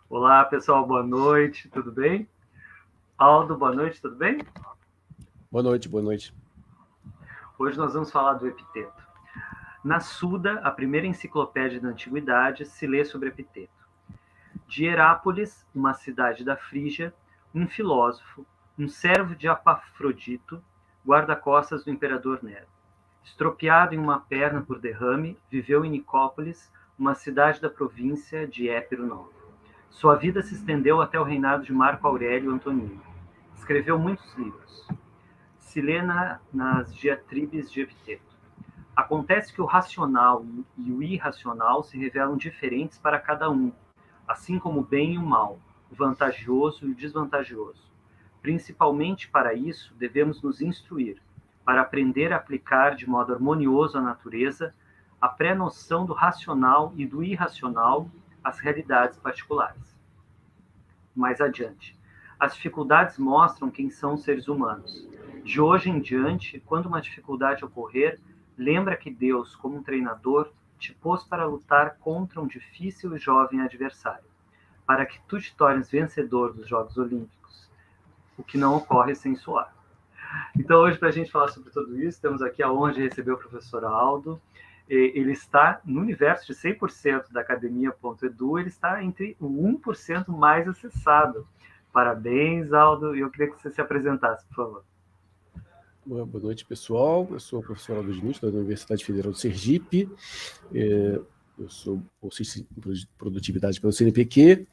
Olá, pessoal, boa noite, tudo bem? Aldo, boa noite, tudo bem? Boa noite, boa noite. Hoje nós vamos falar do epiteto. Na Suda, a primeira enciclopédia da antiguidade, se lê sobre epiteto. De Herápolis, uma cidade da Frígia, um filósofo, um servo de Epafrodito, guarda-costas do imperador Nero. Estropiado em uma perna por derrame, viveu em Nicópolis, uma cidade da província de Épiro Novo. Sua vida se estendeu até o reinado de Marco Aurélio Antonino. Escreveu muitos livros. Se lê nas diatribes de Epiteto. Acontece que o racional e o irracional se revelam diferentes para cada um, assim como o bem e o mal, o vantajoso e o desvantajoso. Principalmente para isso, devemos nos instruir, para aprender a aplicar de modo harmonioso à natureza a pré-noção do racional e do irracional às realidades particulares. Mais adiante, as dificuldades mostram quem são os seres humanos. De hoje em diante, quando uma dificuldade ocorrer, lembra que Deus, como um treinador, te pôs para lutar contra um difícil e jovem adversário, para que tu te tornes vencedor dos Jogos Olímpicos, o que não ocorre sem suar. Então, hoje, para a gente falar sobre tudo isso, temos aqui a honra de receber o professor Aldo. Ele está no universo de 100% da academia.edu, ele está entre o 1% mais acessado. Parabéns, Aldo, e eu queria que você se apresentasse, por favor. Boa noite, pessoal. Eu sou o professor Aldo Diniz, da Universidade Federal de Sergipe. Eu sou bolsista de produtividade pelo CNPq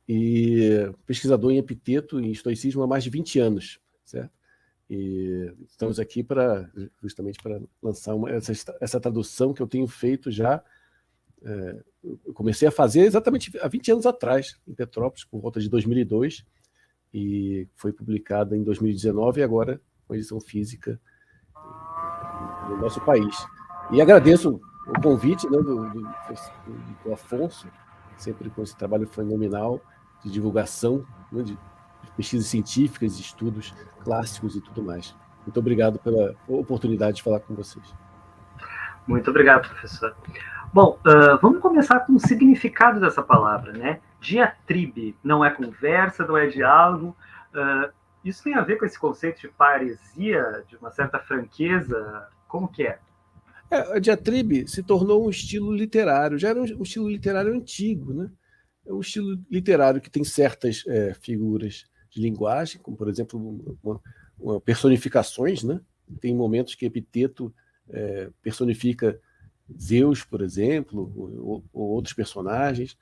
e pesquisador em epiteto e estoicismo há mais de 20 anos, certo? E estamos aqui justamente para lançar essa tradução que eu tenho feito já. Eu comecei a fazer exatamente há 20 anos atrás, em Petrópolis, por volta de 2002, e foi publicada em 2019 e agora com edição física no nosso país. E agradeço o convite, né, do Afonso, sempre com esse trabalho fenomenal de divulgação, né, de pesquisas científicas, de estudos clássicos e tudo mais. Muito obrigado pela oportunidade de falar com vocês. Muito obrigado, professor. Bom, vamos começar com o significado dessa palavra, né? Diatribe não é conversa, não é diálogo. Isso tem a ver com esse conceito de paresia, de uma certa franqueza? Como que é? A diatribe se tornou um estilo literário, já era um estilo literário antigo, né? É um estilo literário que tem certas figuras de linguagem, como, por exemplo, personificações, né? Tem momentos que Epiteto personifica Zeus, por exemplo, ou outros personagens.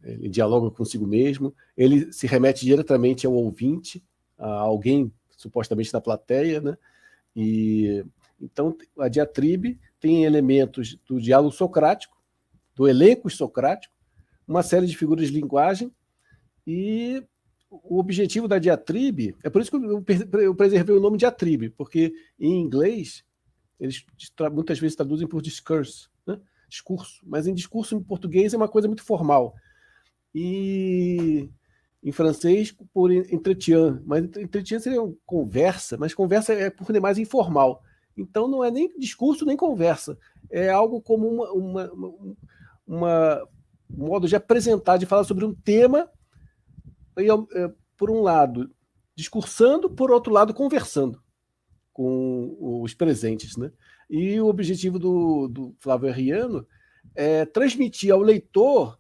Ele dialoga consigo mesmo. Ele se remete diretamente ao ouvinte, a alguém supostamente da plateia, né? E então a diatribe tem elementos do diálogo socrático, do elenco socrático, uma série de figuras de linguagem, e o objetivo da diatribe, é por isso que eu preservei o nome diatribe, porque em inglês eles muitas vezes traduzem por discourse, né? Discurso, mas em discurso em português é uma coisa muito formal. E em francês por entretien, mas entretien seria conversa, mas conversa é por demais informal. Então não é nem discurso nem conversa, é algo como um modo de apresentar, de falar sobre um tema, e, por um lado discursando, por outro lado conversando com os presentes, né? E o objetivo do Flávio Arriano é transmitir ao leitor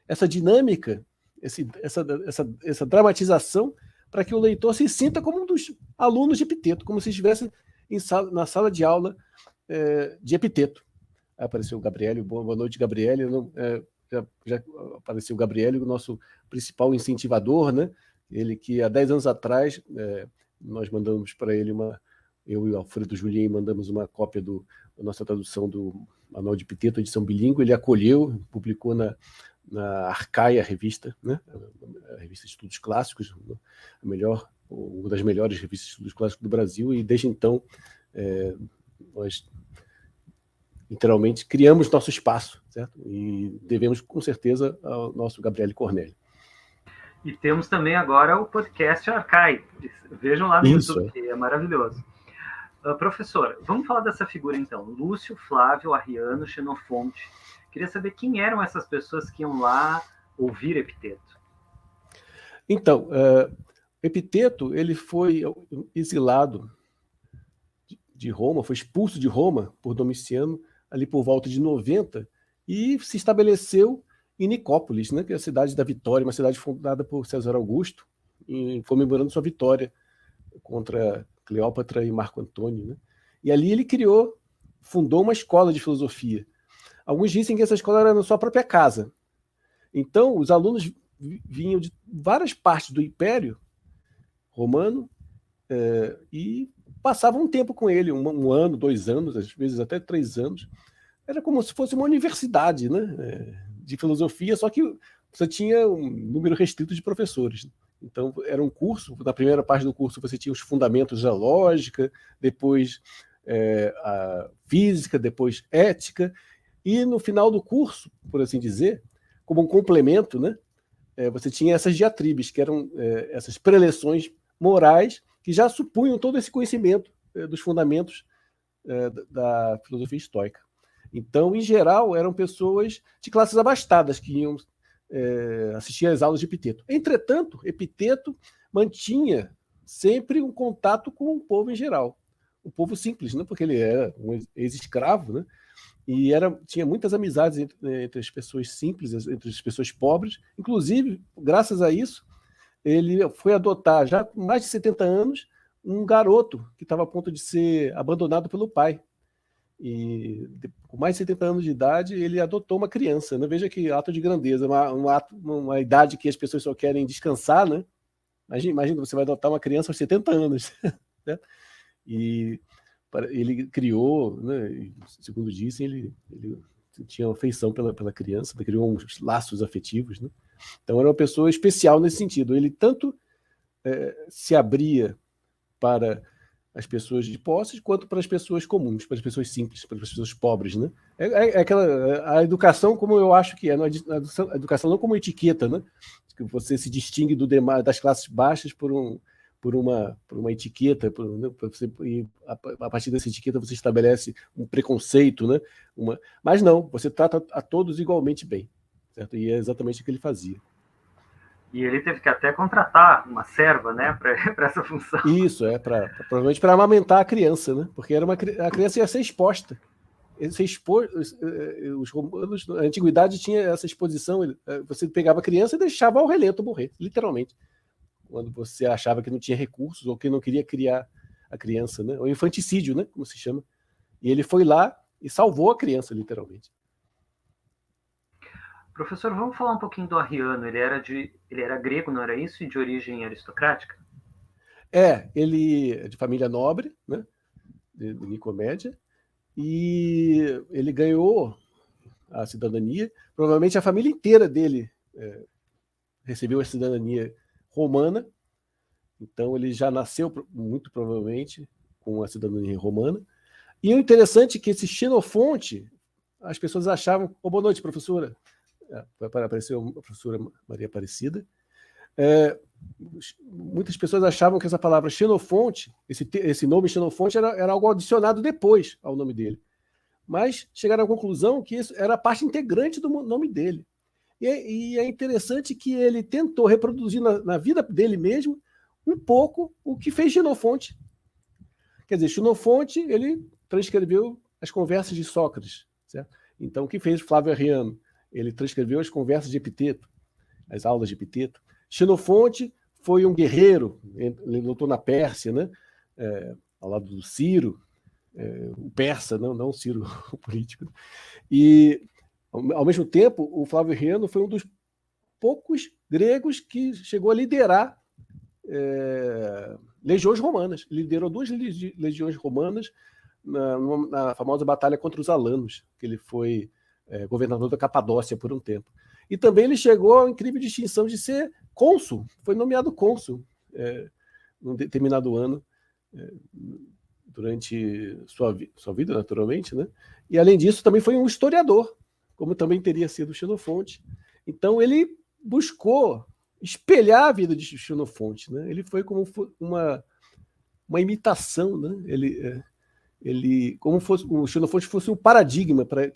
essa dinâmica, essa dramatização, para que o leitor se sinta como um dos alunos de Epiteto, como se estivesse na sala de aula de Epiteto. Apareceu o Gabriel, boa noite, Gabriel. Já apareceu o Gabriel, o nosso principal incentivador, né? Ele que há 10 anos atrás nós mandamos para ele eu e o Alfredo Julien mandamos uma cópia da nossa tradução do Manual de Epiteto, edição bilíngue. Ele acolheu, publicou na Arcaia revista, né? A revista de estudos clássicos, uma das melhores revistas de estudos clássicos do Brasil, e desde então nós literalmente criamos nosso espaço, certo? E devemos com certeza ao nosso Gabriel Cornélio. E temos também agora o podcast Arcai. Vejam lá no YouTube, que é maravilhoso. Professor, vamos falar dessa figura então. Lúcio Flávio Arriano Xenofonte. Queria saber quem eram essas pessoas que iam lá ouvir Epiteto. Então, Epiteto ele foi exilado de Roma, foi expulso de Roma por Domiciano ali por volta de 90 e se estabeleceu em Nicópolis, né, que é a cidade da vitória, uma cidade fundada por César Augusto, comemorando sua vitória contra Cleópatra e Marco Antônio. Né? E ali ele fundou uma escola de filosofia. Alguns dizem que essa escola era na sua própria casa. Então, os alunos vinham de várias partes do Império Romano e passavam um tempo com ele, um ano, 2 anos, às vezes até 3 anos. Era como se fosse uma universidade, né, de filosofia, só que você tinha um número restrito de professores. Então, era um curso, na primeira parte do curso você tinha os fundamentos da lógica, depois a física, depois ética, e no final do curso, por assim dizer, como um complemento, né, você tinha essas diatribes, que eram essas preleções morais que já supunham todo esse conhecimento dos fundamentos da filosofia estoica. Então, em geral, eram pessoas de classes abastadas que iam assistir às aulas de Epiteto. Entretanto, Epiteto mantinha sempre um contato com o povo em geral, o povo simples, né? Porque ele era um ex-escravo, né? E tinha muitas amizades entre as pessoas simples, entre as pessoas pobres. Inclusive, graças a isso, ele foi adotar, já com mais de 70 anos, um garoto que estava a ponto de ser abandonado pelo pai. E com mais de 70 anos de idade, ele adotou uma criança. Né? Veja que ato de grandeza, uma idade que as pessoas só querem descansar. Né? Imagina, você vai adotar uma criança aos 70 anos. Né? E ele criou, né, segundo dizem, ele tinha afeição pela criança, criou uns laços afetivos. Né? Então era uma pessoa especial nesse sentido. Ele tanto se abria para as pessoas de posses quanto para as pessoas comuns, para as pessoas simples, para as pessoas pobres. Né? A educação, como eu acho que é, a educação não como etiqueta, né? Que você se distingue das classes baixas por uma etiqueta, e a partir dessa etiqueta você estabelece um preconceito, né? Mas não, você trata a todos igualmente bem, certo? E é exatamente o que ele fazia. E ele teve que até contratar uma serva, né, para essa função. Isso, provavelmente para amamentar a criança, né? Porque a criança ia ser exposta. Os romanos, na antiguidade, tinha essa exposição. Você pegava a criança e deixava ao relento morrer, literalmente. Quando você achava que não tinha recursos ou que não queria criar a criança, né? O infanticídio, né? Como se chama. E ele foi lá e salvou a criança, literalmente. Professor, vamos falar um pouquinho do Arriano. Ele era grego, não era isso? E de origem aristocrática? Ele é de família nobre, né? De Nicomédia. E ele ganhou a cidadania. Provavelmente a família inteira dele recebeu a cidadania romana. Então ele já nasceu, muito provavelmente, com a cidadania romana. E o interessante é que esse Xenofonte, as pessoas achavam... boa noite, professora. Apareceu a professora Maria Aparecida. Muitas pessoas achavam que essa palavra Xenofonte, esse nome Xenofonte, era algo adicionado depois ao nome dele. Mas chegaram à conclusão que isso era parte integrante do nome dele. E é interessante que ele tentou reproduzir na vida dele mesmo um pouco o que fez Xenofonte. Quer dizer, Xenofonte, ele transcreveu as conversas de Sócrates. Certo? Então, o que fez Flávio Arriano? Ele transcreveu as conversas de Epiteto, as aulas de Epiteto. Xenofonte foi um guerreiro, ele lutou na Pérsia, né? Ao lado do Ciro, o persa, não o Ciro, o político. E, ao mesmo tempo, o Flávio Arriano foi um dos poucos gregos que chegou a liderar legiões romanas. Ele liderou 2 legiões romanas na famosa batalha contra os alanos, que ele foi governador da Capadócia por um tempo. E também ele chegou à incrível distinção de ser cônsul, foi nomeado cônsul num determinado ano, durante sua vida, naturalmente, né? E, além disso, também foi um historiador, como também teria sido Xenofonte. Então, ele buscou espelhar a vida de Xenofonte, né? Ele foi como uma imitação, né? Ele como fosse o Xenofonte fosse um paradigma para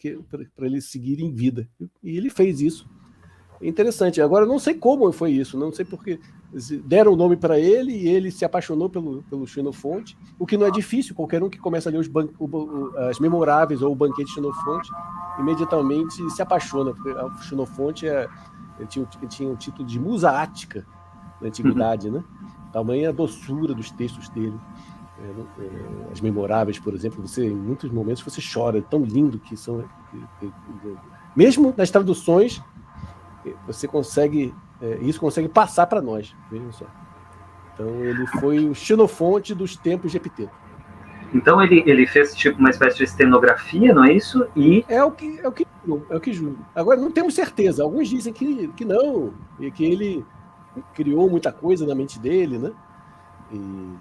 ele seguir em vida. E ele fez isso. É interessante. Agora, eu não sei como foi isso, não sei porque deram o nome para ele e ele se apaixonou pelo Xenofonte, o que não é difícil, qualquer um que começa a ler as Memoráveis ou o Banquete de Xenofonte, imediatamente se apaixona, porque o Xenofonte ele tinha um título de musa ática na antiguidade, né? Tamanha a doçura dos textos dele. As Memoráveis, por exemplo, em muitos momentos você chora, é tão lindo que são. Mesmo nas traduções, você consegue. Isso consegue passar para nós, vejam só. Então, ele foi o Xenofonte dos tempos de Epiteto. Então, ele fez tipo uma espécie de estenografia, não é isso? É o que julgo. Agora, não temos certeza. Alguns dizem que não, e que ele criou muita coisa na mente dele, né? E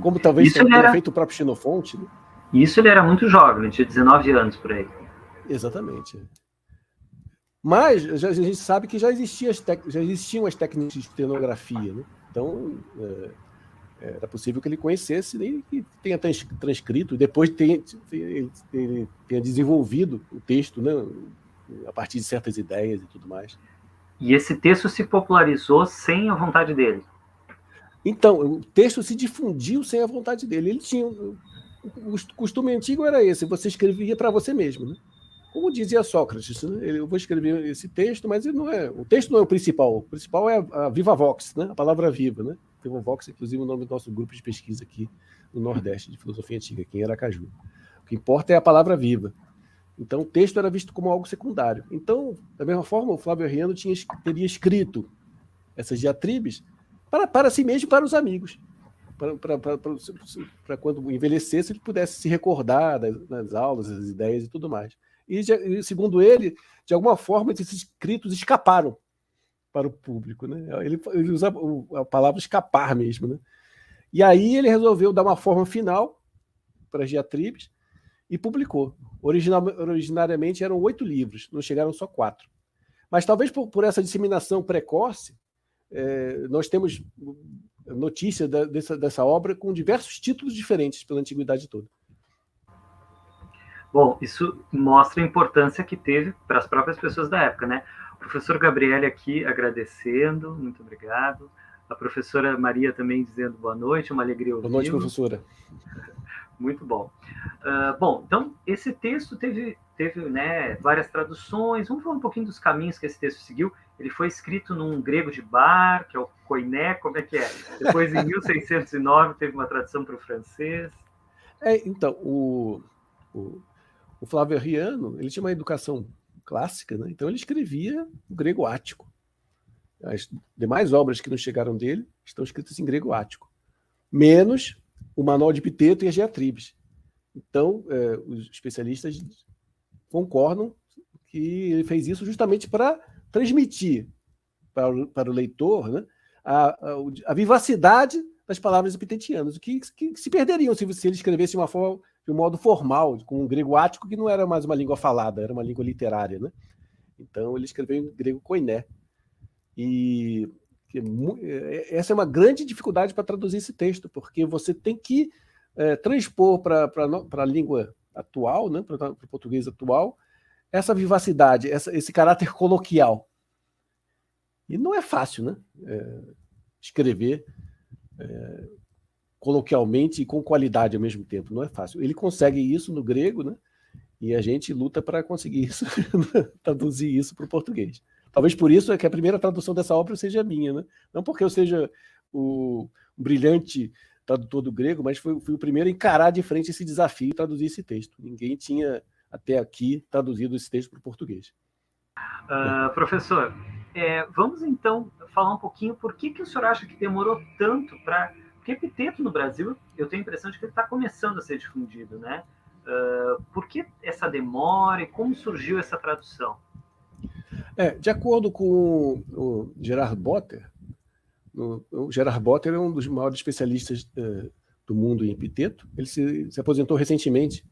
como talvez tenha feito o próprio Xenofonte. Né? Isso ele era muito jovem, ele tinha 19 anos por aí. Exatamente. Mas a gente sabe que já existiam as técnicas de estenografia, né? Então era possível que ele conhecesse e que tenha transcrito, e depois ele tenha desenvolvido o texto, né? A partir de certas ideias e tudo mais. E esse texto se popularizou sem a vontade dele? Então, o texto se difundiu sem a vontade dele. Ele tinha... O costume antigo era esse, você escrevia para você mesmo, né? Como dizia Sócrates, né? Eu vou escrever esse texto, mas o texto não é o principal. O principal é a viva vox, né? A palavra viva, né? Viva vox, inclusive, o nome do nosso grupo de pesquisa aqui no Nordeste de Filosofia Antiga, aqui em Aracaju. O que importa é a palavra viva. Então, o texto era visto como algo secundário. Então, da mesma forma, o Flávio Arriano teria escrito essas diatribes para si mesmo e para os amigos, para quando envelhecesse ele pudesse se recordar das aulas, das ideias e tudo mais. E, segundo ele, de alguma forma, esses escritos escaparam para o público. Né? Ele usa a palavra escapar mesmo. Né? E aí ele resolveu dar uma forma final para as diatribes e publicou. Originariamente eram 8 livros, não chegaram só 4. Mas talvez por essa disseminação precoce, nós temos notícia dessa obra com diversos títulos diferentes pela antiguidade toda. Bom, isso mostra a importância que teve para as próprias pessoas da época, né? O professor Gabriele aqui agradecendo, muito obrigado. A professora Maria também dizendo boa noite, uma alegria ouvi-lo. Boa noite, professora. Muito bom. Bom, então, esse texto teve né, várias traduções. Vamos falar um pouquinho dos caminhos que esse texto seguiu. Ele foi escrito num grego de bar, que é o koiné, como é que é? Depois, em 1609, teve uma tradução para o francês. Então, o Flávio Arriano, ele tinha uma educação clássica, né? Então ele escrevia o grego ático. As demais obras que não chegaram dele estão escritas em grego ático, menos o Manual de Epiteto e as diatribes. Então, os especialistas concordam que ele fez isso justamente para transmitir para o leitor, né, a vivacidade das palavras epitetianas, que se perderiam se ele escrevesse de um modo formal, com um grego ático, que não era mais uma língua falada, era uma língua literária. Né? Então, ele escreveu em grego koiné. E essa é uma grande dificuldade para traduzir esse texto, porque você tem que transpor para a língua atual, né, para o português atual, essa vivacidade, esse caráter coloquial. E não é fácil, né? Escrever coloquialmente e com qualidade ao mesmo tempo. Não é fácil. Ele consegue isso no grego, né? E a gente luta para conseguir isso, traduzir isso para o português. Talvez por isso é que a primeira tradução dessa obra seja minha, né? Não porque eu seja o brilhante tradutor do grego, mas fui o primeiro a encarar de frente esse desafio e traduzir esse texto. Ninguém tinha, até aqui, traduzido esse texto para o português. Professor, vamos então falar um pouquinho por que o senhor acha que demorou tanto para... Porque epiteto no Brasil, eu tenho a impressão de que ele está começando a ser difundido, né? Por que essa demora e como surgiu essa tradução? De acordo com o Gerard Botter, o Gerard Botter é um dos maiores especialistas do mundo em epiteto. Ele se aposentou recentemente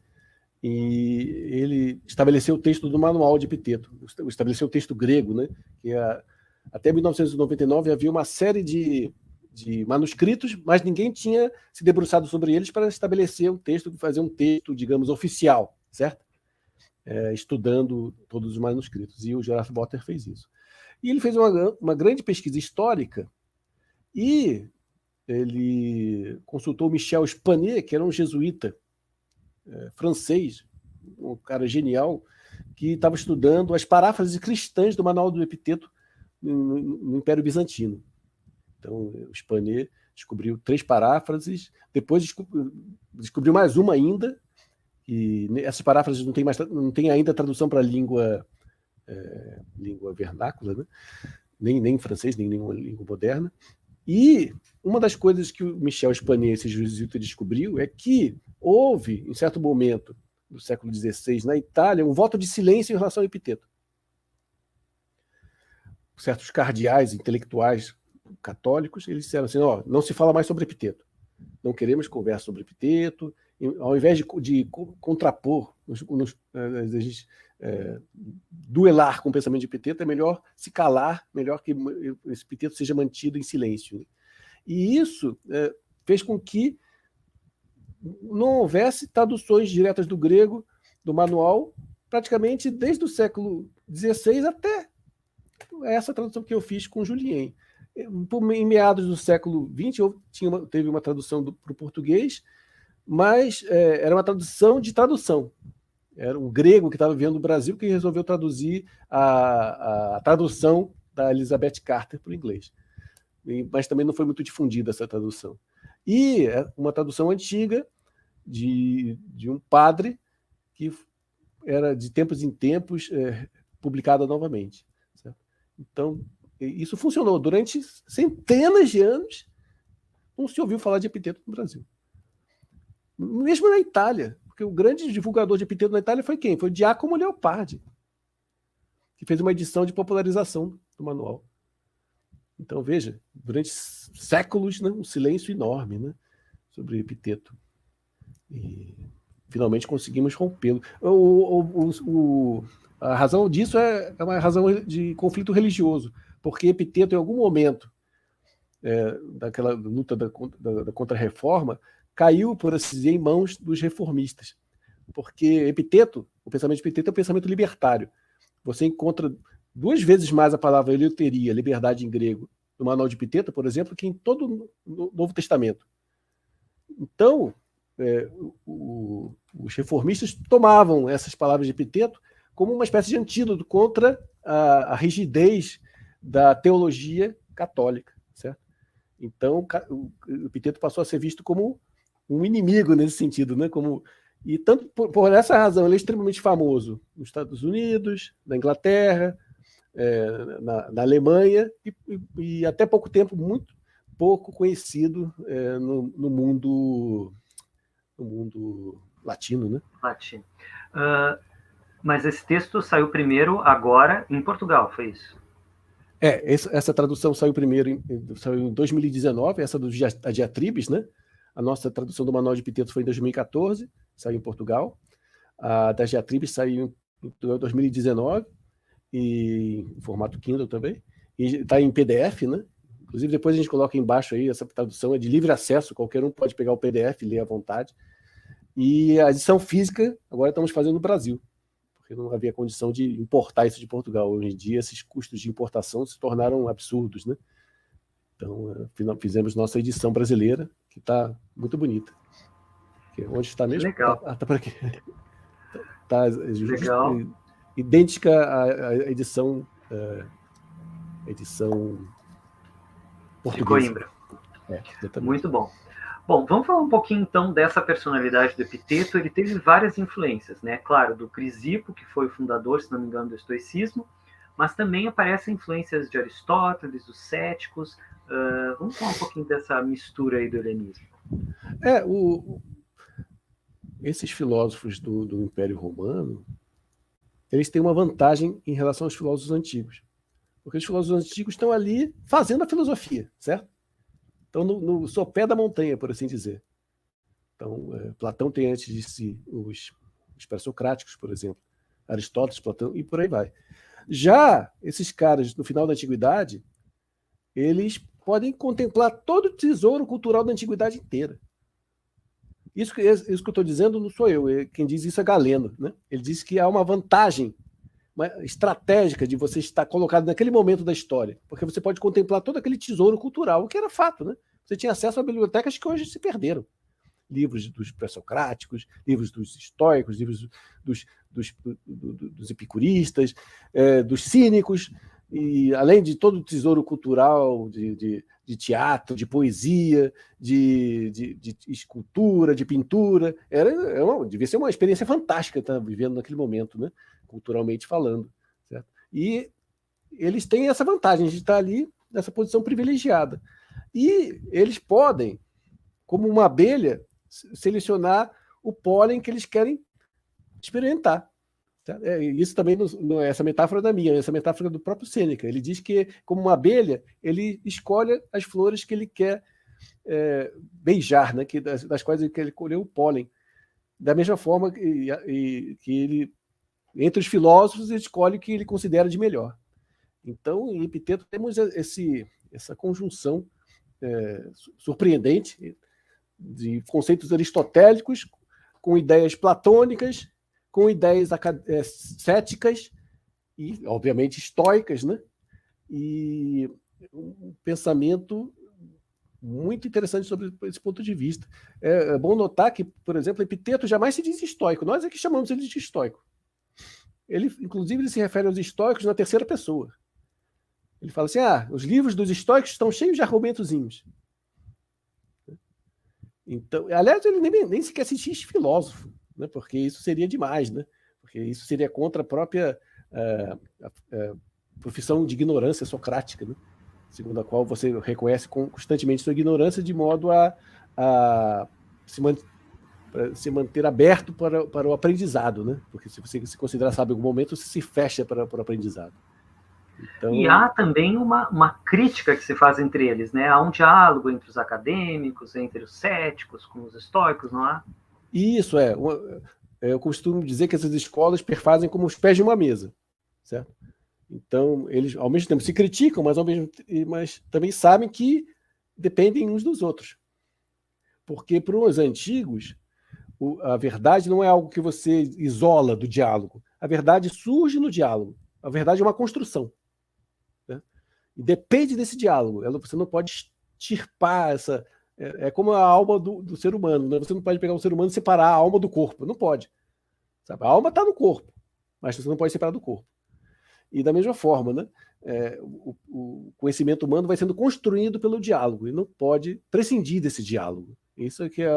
e ele estabeleceu o texto do Manual de Epiteto, estabeleceu o texto grego, né? Que até 1999 havia uma série de manuscritos, mas ninguém tinha se debruçado sobre eles para estabelecer um texto, fazer um texto, digamos, oficial, certo? Estudando todos os manuscritos. E o Gerard Botter fez isso. E ele fez uma grande pesquisa histórica E ele consultou Michel Spanet, que era um jesuíta francês, um cara genial, que estava estudando as paráfrases cristãs do Manual do Epiteto no Império Bizantino. Então, o Spanet descobriu 3 paráfrases, depois descobriu mais uma ainda, e essas paráfrases não tem ainda tradução para língua vernácula, né? nem em francês, nem em nenhuma língua moderna. E uma das coisas que o Michel Spanet, esse jesuíta, descobriu é que houve, em certo momento do século XVI, na Itália, um voto de silêncio em relação ao epiteto. Certos cardeais intelectuais católicos, eles disseram assim, não se fala mais sobre epiteto. Não queremos conversa sobre epiteto. Ao invés de contrapor, duelar com o pensamento de Epiteto, é melhor se calar, melhor que esse Epiteto seja mantido em silêncio. E isso fez com que não houvesse traduções diretas do grego, do manual, praticamente desde o século XVI até essa tradução que eu fiz com Julien. Em meados do século XX, teve uma tradução para o português, mas era uma tradução de tradução. Era um grego que estava vivendo no Brasil que resolveu traduzir a tradução da Elizabeth Carter para o inglês. Mas também não foi muito difundida essa tradução. E uma tradução antiga de um padre que era de tempos em tempos publicada novamente. Certo? Então, isso funcionou. Durante centenas de anos, não se ouviu falar de epiteto no Brasil. Mesmo na Itália, porque o grande divulgador de epiteto na Itália foi quem? Foi o Giacomo Leopardi, que fez uma edição de popularização do manual. Então, veja, durante séculos, né, um silêncio enorme, né, sobre epiteto. E finalmente conseguimos rompê-lo. A razão disso é uma razão de conflito religioso, porque epiteto, em algum momento daquela luta da Contra-Reforma, caiu, por assim dizer, em mãos dos reformistas. Porque epiteto, o pensamento de epiteto é um pensamento libertário. Você encontra 2 vezes mais a palavra eleuteria, liberdade em grego, no manual de Epiteto, por exemplo, que em todo o Novo Testamento. Então, os reformistas tomavam essas palavras de Epiteto como uma espécie de antídoto contra a rigidez da teologia católica. Certo? Então, o Epiteto passou a ser visto como um inimigo nesse sentido, né? E tanto por essa razão ele é extremamente famoso nos Estados Unidos, na Inglaterra, na Alemanha e até pouco tempo muito pouco conhecido no mundo latino, né? Latino. Mas esse texto saiu primeiro agora em Portugal, foi isso? Essa tradução saiu primeiro, saiu em 2019, essa do Diatribes, né? A nossa tradução do Manual de Epiteto foi em 2014, saiu em Portugal. A da Diatribes saiu em 2019, e em formato Kindle também. E está em PDF, né? Inclusive, depois a gente coloca embaixo aí, essa tradução é de livre acesso, qualquer um pode pegar o PDF e ler à vontade. E a edição física, agora estamos fazendo no Brasil, porque não havia condição de importar isso de Portugal. Hoje em dia, esses custos de importação se tornaram absurdos, né? Então, fizemos nossa edição brasileira, que está muito bonita. Onde está mesmo? Legal. Tá por aqui. Tá legal. Idêntica à edição portuguesa. De Coimbra. Muito bom. Bom, vamos falar um pouquinho, então, dessa personalidade do Epiteto. Ele teve várias influências, né? Claro, do Crisipo, que foi o fundador, se não me engano, do estoicismo, mas também aparecem influências de Aristóteles, dos céticos. Vamos falar um pouquinho dessa mistura aí do helenismo. Esses filósofos do Império Romano, eles têm uma vantagem em relação aos filósofos antigos. Porque os filósofos antigos estão ali fazendo a filosofia, certo? Estão no sopé da montanha, por assim dizer. Então, Platão tem antes de si os pré-socráticos, por exemplo, Aristóteles, Platão, e por aí vai. Já esses caras, no final da Antiguidade, eles podem contemplar todo o tesouro cultural da Antiguidade inteira. Isso que eu estou dizendo não sou eu, quem diz isso é Galeno, né? Ele diz que há uma vantagem estratégica de você estar colocado naquele momento da história, porque você pode contemplar todo aquele tesouro cultural, o que era fato, né? Você tinha acesso a bibliotecas que hoje se perderam. Livros dos pré-socráticos, livros dos estoicos, livros dos epicuristas, dos cínicos, e além de todo o tesouro cultural de teatro, de poesia, de escultura, de pintura. Devia ser uma experiência fantástica estar vivendo naquele momento, né? Culturalmente falando. Certo? E eles têm essa vantagem de estar ali nessa posição privilegiada. E eles podem, como uma abelha, selecionar o pólen que eles querem experimentar. Isso também não é essa metáfora da minha, essa metáfora do próprio Sêneca. Ele diz que, como uma abelha, ele escolhe as flores que ele quer beijar, né? Das quais ele quer colher o pólen. Da mesma forma que ele, entre os filósofos, ele escolhe o que ele considera de melhor. Então, em Epiteto, temos essa conjunção surpreendente de conceitos aristotélicos com ideias platônicas, com ideias céticas e, obviamente, estoicas, né? E um pensamento muito interessante sobre esse ponto de vista. É bom notar que, por exemplo, Epiteto jamais se diz estoico. Nós é que chamamos ele de estoico. Inclusive, ele se refere aos estoicos na terceira pessoa. Ele fala assim, os livros dos estoicos estão cheios de argumentozinhos. Então, aliás, ele nem sequer se diz filósofo, né? Porque isso seria demais, né? Porque isso seria contra a própria profissão de ignorância socrática, né? Segundo a qual você reconhece constantemente sua ignorância de modo a se manter aberto para o aprendizado, né? Porque se você se considerar sábio em algum momento, você se fecha para o aprendizado. Então... E há também uma crítica que se faz entre eles, né? Há um diálogo entre os acadêmicos, entre os céticos, com os estoicos, não há? Isso eu costumo dizer que essas escolas perfazem como os pés de uma mesa, certo? Então, eles, ao mesmo tempo, se criticam, mas também sabem que dependem uns dos outros. Porque, para os antigos, a verdade não é algo que você isola do diálogo. A verdade surge no diálogo. A verdade é uma construção. Né? E depende desse diálogo. Você não pode extirpar essa... É como a alma do ser humano. Né? Você não pode pegar um ser humano e separar a alma do corpo. Não pode. Sabe? A alma está no corpo, mas você não pode separar do corpo. E da mesma forma, né? O conhecimento humano vai sendo construído pelo diálogo e não pode prescindir desse diálogo. Isso é que é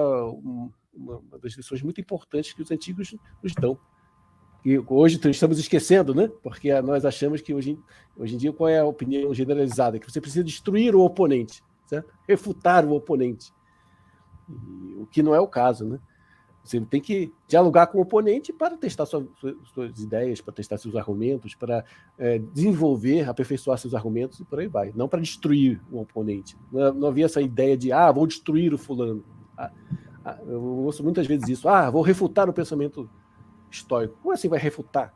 uma das lições muito importantes que os antigos nos dão. E hoje estamos esquecendo, né? Porque nós achamos que hoje em dia qual é a opinião generalizada? Que você precisa destruir o oponente, certo? Refutar o oponente. O que não é o caso, né? Você tem que dialogar com o oponente para testar suas ideias, para testar seus argumentos, para desenvolver, aperfeiçoar seus argumentos e por aí vai. Não para destruir o oponente. Não havia essa ideia de, vou destruir o fulano. Eu ouço muitas vezes isso. Vou refutar o pensamento estoico. Como assim vai refutar?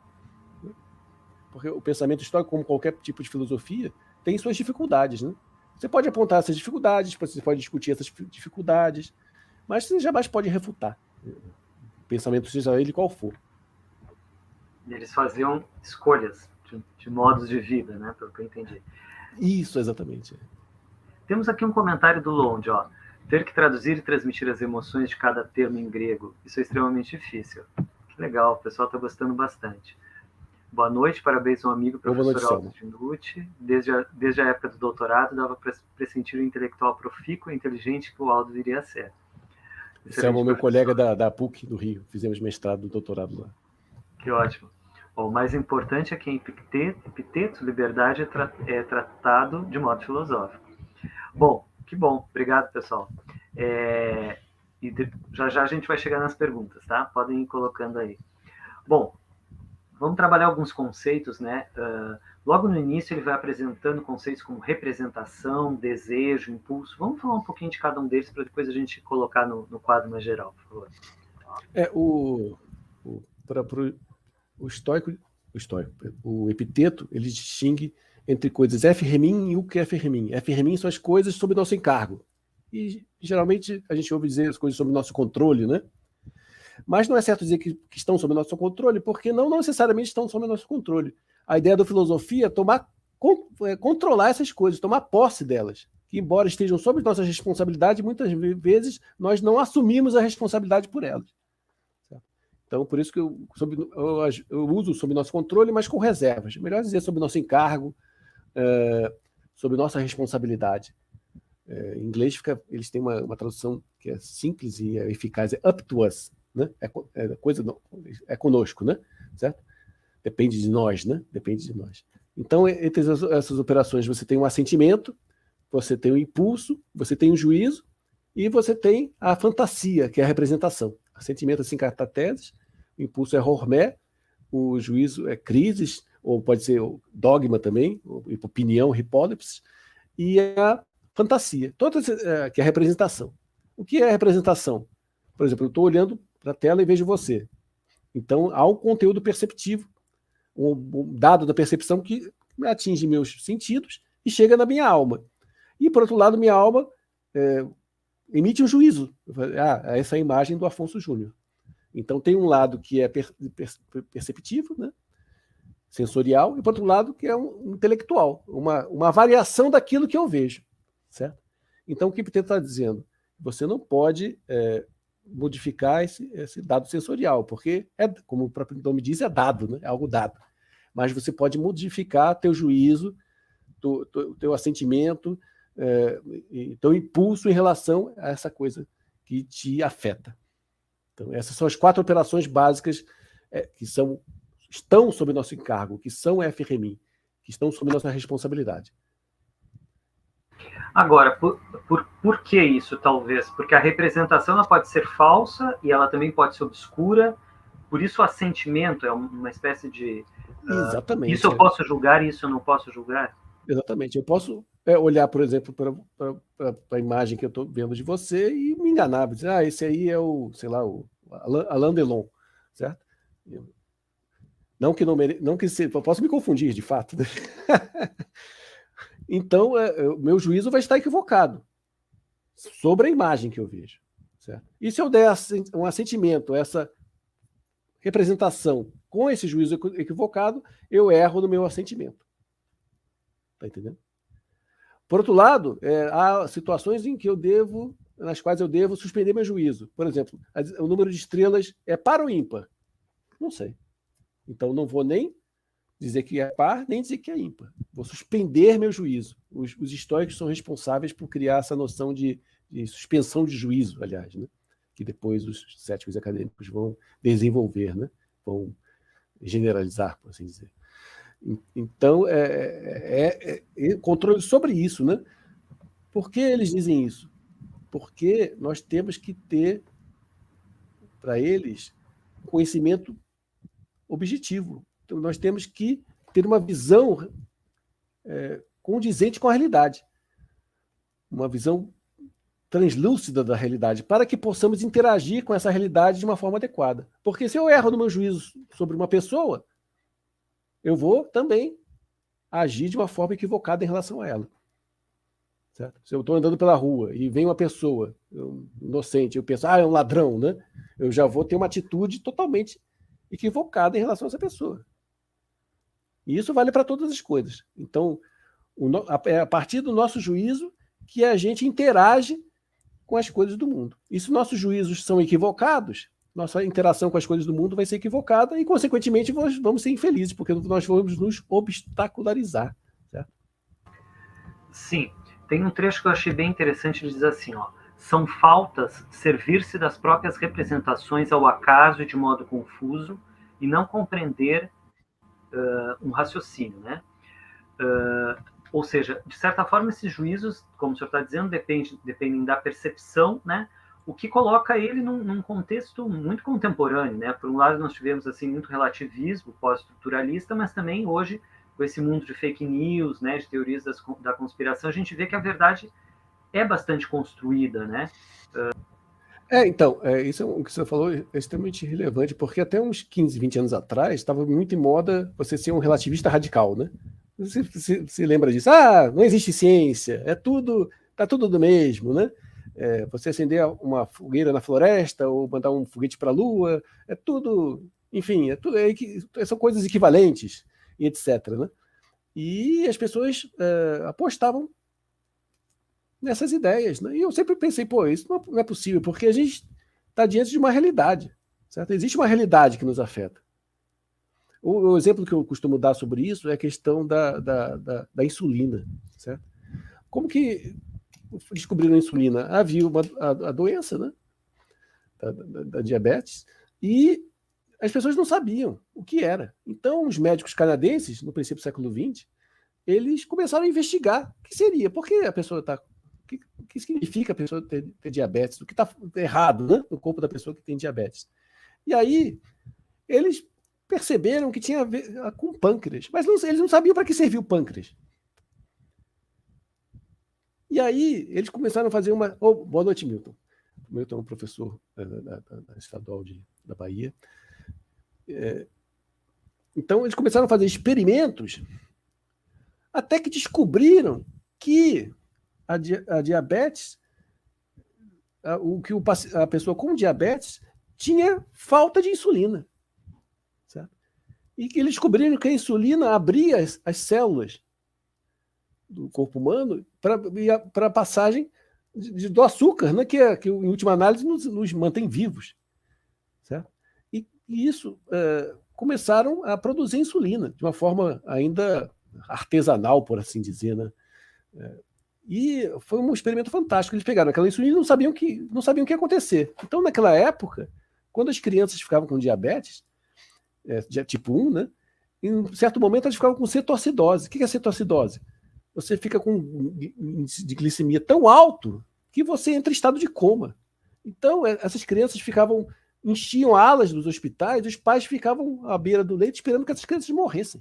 Porque o pensamento estoico, como qualquer tipo de filosofia, tem suas dificuldades, né? Você pode apontar essas dificuldades, você pode discutir essas dificuldades, mas você jamais pode refutar. O pensamento, seja ele qual for. Eles faziam escolhas de modos de vida, né? Pelo que eu entendi. Isso, exatamente. Temos aqui um comentário do Londe, ó. Ter que traduzir e transmitir as emoções de cada termo em grego. Isso é extremamente difícil. Que legal, o pessoal está gostando bastante. Boa noite, parabéns ao amigo professor Aldo Dinucci. Desde a época do doutorado, dava para pressentir o intelectual profícuo e inteligente que o Aldo viria a ser. Esse é o meu colega da PUC do Rio. Fizemos mestrado e doutorado lá. Que ótimo. Bom, o mais importante é que em Epiteto, liberdade é tratado de modo filosófico. Bom, que bom. Obrigado, pessoal. Já a gente vai chegar nas perguntas, tá? Podem ir colocando aí. Bom, vamos trabalhar alguns conceitos, né? Logo no início ele vai apresentando conceitos como representação, desejo, impulso. Vamos falar um pouquinho de cada um deles para depois a gente colocar no quadro mais geral, por favor. O Epiteto, ele distingue entre coisas F-remin e o que é F-remin. F-remin são as coisas sob nosso encargo. E geralmente a gente ouve dizer as coisas sob nosso controle, né? Mas não é certo dizer que estão sob nosso controle, porque não necessariamente estão sob nosso controle. A ideia da filosofia é controlar essas coisas, tomar posse delas, que embora estejam sob nossa responsabilidade, muitas vezes nós não assumimos a responsabilidade por elas. Então, por isso que eu uso sob nosso controle, mas com reservas. Melhor dizer sob nosso encargo, sob nossa responsabilidade. Em inglês, eles têm uma tradução que é simples e eficaz, é up to us, né? É conosco, né? Certo? Depende de nós, né? Depende de nós. Então, entre essas operações, você tem um assentimento, você tem o impulso, você tem o juízo e você tem a fantasia, que é a representação. Assentimento é sincartateses, o impulso é hormé, o juízo é crises, ou pode ser dogma também, opinião, hipólipsis, e a fantasia, que é a representação. O que é a representação? Por exemplo, eu estou olhando para a tela e vejo você. Então, há um conteúdo perceptivo, um dado da percepção que atinge meus sentidos e chega na minha alma. E, por outro lado, minha alma emite um juízo. Essa é a imagem do Afonso Júnior. Então, tem um lado que é perceptivo, né? Sensorial, e, por outro lado, que é um intelectual, uma variação daquilo que eu vejo. Certo? Então, o que o Epiteto está dizendo? Você não pode modificar esse dado sensorial, porque, como o próprio nome diz, é dado, né? É algo dado. Mas você pode modificar teu juízo, teu assentimento, teu impulso em relação a essa coisa que te afeta. Então, essas são as 4 operações básicas que estão sob nosso encargo, que são FRMI, que estão sob nossa responsabilidade. Agora, por que isso, talvez? Porque a representação ela pode ser falsa e ela também pode ser obscura, por isso o assentimento é uma espécie de... Exatamente. Isso eu posso julgar e isso eu não posso julgar? Exatamente. Eu posso olhar, por exemplo, para a imagem que eu estou vendo de você e me enganar, dizer, esse aí é o Alain Delon, certo? Não que eu posso me confundir, de fato. Né? Então, o meu juízo vai estar equivocado sobre a imagem que eu vejo. Certo? E se eu der um assentimento, essa representação com esse juízo equivocado, eu erro no meu assentimento. Está entendendo? Por outro lado, há situações nas quais eu devo suspender meu juízo. Por exemplo, o número de estrelas é par ou ímpar? Não sei. Então, não vou nem dizer que é par, nem dizer que é ímpar. Vou suspender meu juízo. Os estoicos são responsáveis por criar essa noção de suspensão de juízo, aliás, né? Que depois os céticos acadêmicos vão desenvolver, né? Vão generalizar, por assim dizer. Então, controle sobre isso, né? Por que eles dizem isso? Porque nós temos que ter, para eles, conhecimento objetivo. Então, nós temos que ter uma visão condizente com a realidade. Uma visão translúcida da realidade, para que possamos interagir com essa realidade de uma forma adequada. Porque se eu erro no meu juízo sobre uma pessoa, eu vou também agir de uma forma equivocada em relação a ela. Certo? Se eu estou andando pela rua e vem uma pessoa inocente, eu penso, é um ladrão, né? Eu já vou ter uma atitude totalmente equivocada em relação a essa pessoa. E isso vale para todas as coisas. Então, é a partir do nosso juízo que a gente interage com as coisas do mundo. E se nossos juízos são equivocados, nossa interação com as coisas do mundo vai ser equivocada e, consequentemente, vamos ser infelizes, porque nós vamos nos obstacularizar. Certo? Sim. Tem um trecho que eu achei bem interessante, ele diz assim, são faltas servir-se das próprias representações ao acaso e de modo confuso e não compreender um raciocínio, né? Ou seja, de certa forma, esses juízos, como o senhor está dizendo, dependem da percepção, né? O que coloca ele num contexto muito contemporâneo, né? Por um lado, nós tivemos assim muito relativismo pós-estruturalista, mas também hoje, com esse mundo de fake news, né, de teorias da conspiração, a gente vê que a verdade é bastante construída, né? Então, isso o que você falou é extremamente relevante, porque até uns 15, 20 anos atrás estava muito em moda você ser um relativista radical, né? Você se lembra disso? Não existe ciência, tá tudo do mesmo, né? você acender uma fogueira na floresta ou mandar um foguete para a Lua, é tudo, enfim, são coisas equivalentes e etc. Né? E as pessoas apostavam nessas ideias. Né? E eu sempre pensei, isso não é possível, porque a gente está diante de uma realidade. Certo? Existe uma realidade que nos afeta. O exemplo que eu costumo dar sobre isso é a questão da insulina. Certo? Como que descobriram a insulina? Havia a doença, né? da diabetes, e as pessoas não sabiam o que era. Então, os médicos canadenses, no princípio do século XX, eles começaram a investigar o que seria, por que a pessoa está... O que significa a pessoa ter diabetes? O que está errado, né, no corpo da pessoa que tem diabetes? E aí, eles perceberam que tinha a ver com pâncreas, mas eles não sabiam para que servia o pâncreas. E aí, eles começaram a fazer uma... boa noite, Milton. O Milton é um professor da Estadual da Bahia. Então, eles começaram a fazer experimentos até que descobriram que a diabetes, a pessoa com diabetes tinha falta de insulina. Certo? E que eles descobriram que a insulina abria as células do corpo humano para a passagem do açúcar, né, que em última análise nos mantém vivos. Certo? E isso começaram a produzir insulina de uma forma ainda artesanal, por assim dizer. Né? E foi um experimento fantástico. Eles pegaram aquela insulina e não sabiam o que ia acontecer. Então, naquela época, quando as crianças ficavam com diabetes, tipo 1, né, em um certo momento elas ficavam com cetoacidose. O que é cetoacidose? Você fica com um índice de glicemia tão alto que você entra em estado de coma. Então, essas crianças enchiam alas dos hospitais, os pais ficavam à beira do leito esperando que essas crianças morressem.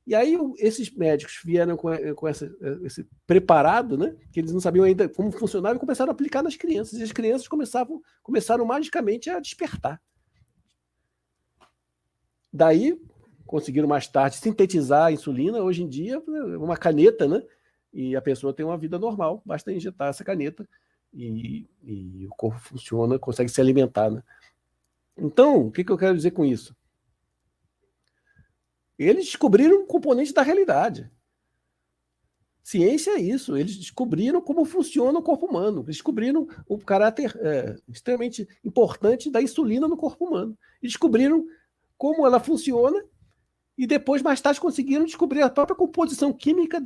E aí esses médicos vieram com esse preparado, né, que eles não sabiam ainda como funcionava, e começaram a aplicar nas crianças. E as crianças começaram magicamente a despertar. Daí, conseguiram mais tarde sintetizar a insulina. Hoje em dia, uma caneta, né, e a pessoa tem uma vida normal. Basta injetar essa caneta e o corpo funciona, consegue se alimentar. Né? Então, o que eu quero dizer com isso? Eles descobriram um componente da realidade. Ciência é isso. Eles descobriram como funciona o corpo humano. Eles descobriram o caráter extremamente importante da insulina no corpo humano. E descobriram como ela funciona e depois, mais tarde, conseguiram descobrir a própria composição química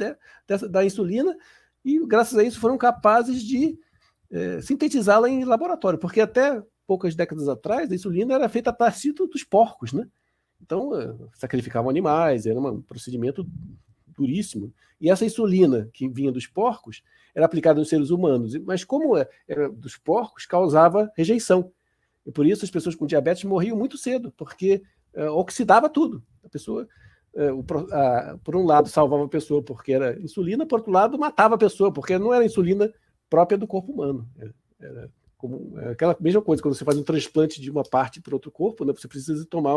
da insulina e, graças a isso, foram capazes de sintetizá-la em laboratório. Porque até poucas décadas atrás, a insulina era feita a partir dos porcos, né? Então, sacrificavam animais, era um procedimento duríssimo. E essa insulina que vinha dos porcos era aplicada nos seres humanos, mas como era dos porcos, causava rejeição. E por isso as pessoas com diabetes morriam muito cedo, porque oxidava tudo. A pessoa, por um lado, salvava a pessoa porque era insulina, por outro lado, matava a pessoa, porque não era insulina própria do corpo humano. Era como aquela mesma coisa, quando você faz um transplante de uma parte para outro corpo, né, você precisa tomar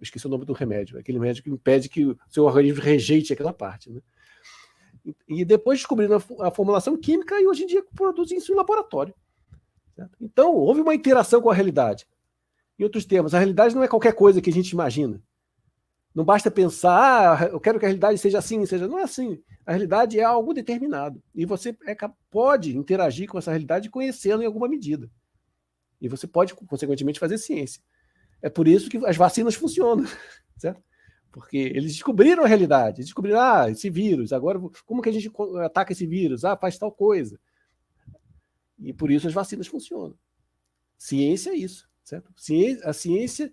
esqueci o nome do remédio, aquele remédio que impede que o seu organismo rejeite aquela parte. Né? E depois descobriram a formulação química e hoje em dia produzem isso em laboratório. Certo? Então, houve uma interação com a realidade. Em outros termos, a realidade não é qualquer coisa que a gente imagina. Não basta pensar, eu quero que a realidade seja assim, não é assim. A realidade é algo determinado. E você pode interagir com essa realidade e conhecê-la em alguma medida. E você pode, consequentemente, fazer ciência. É por isso que as vacinas funcionam, certo? Porque eles descobriram a realidade, descobriram, esse vírus, agora como que a gente ataca esse vírus? Faz tal coisa. E por isso as vacinas funcionam. Ciência é isso, certo? A ciência,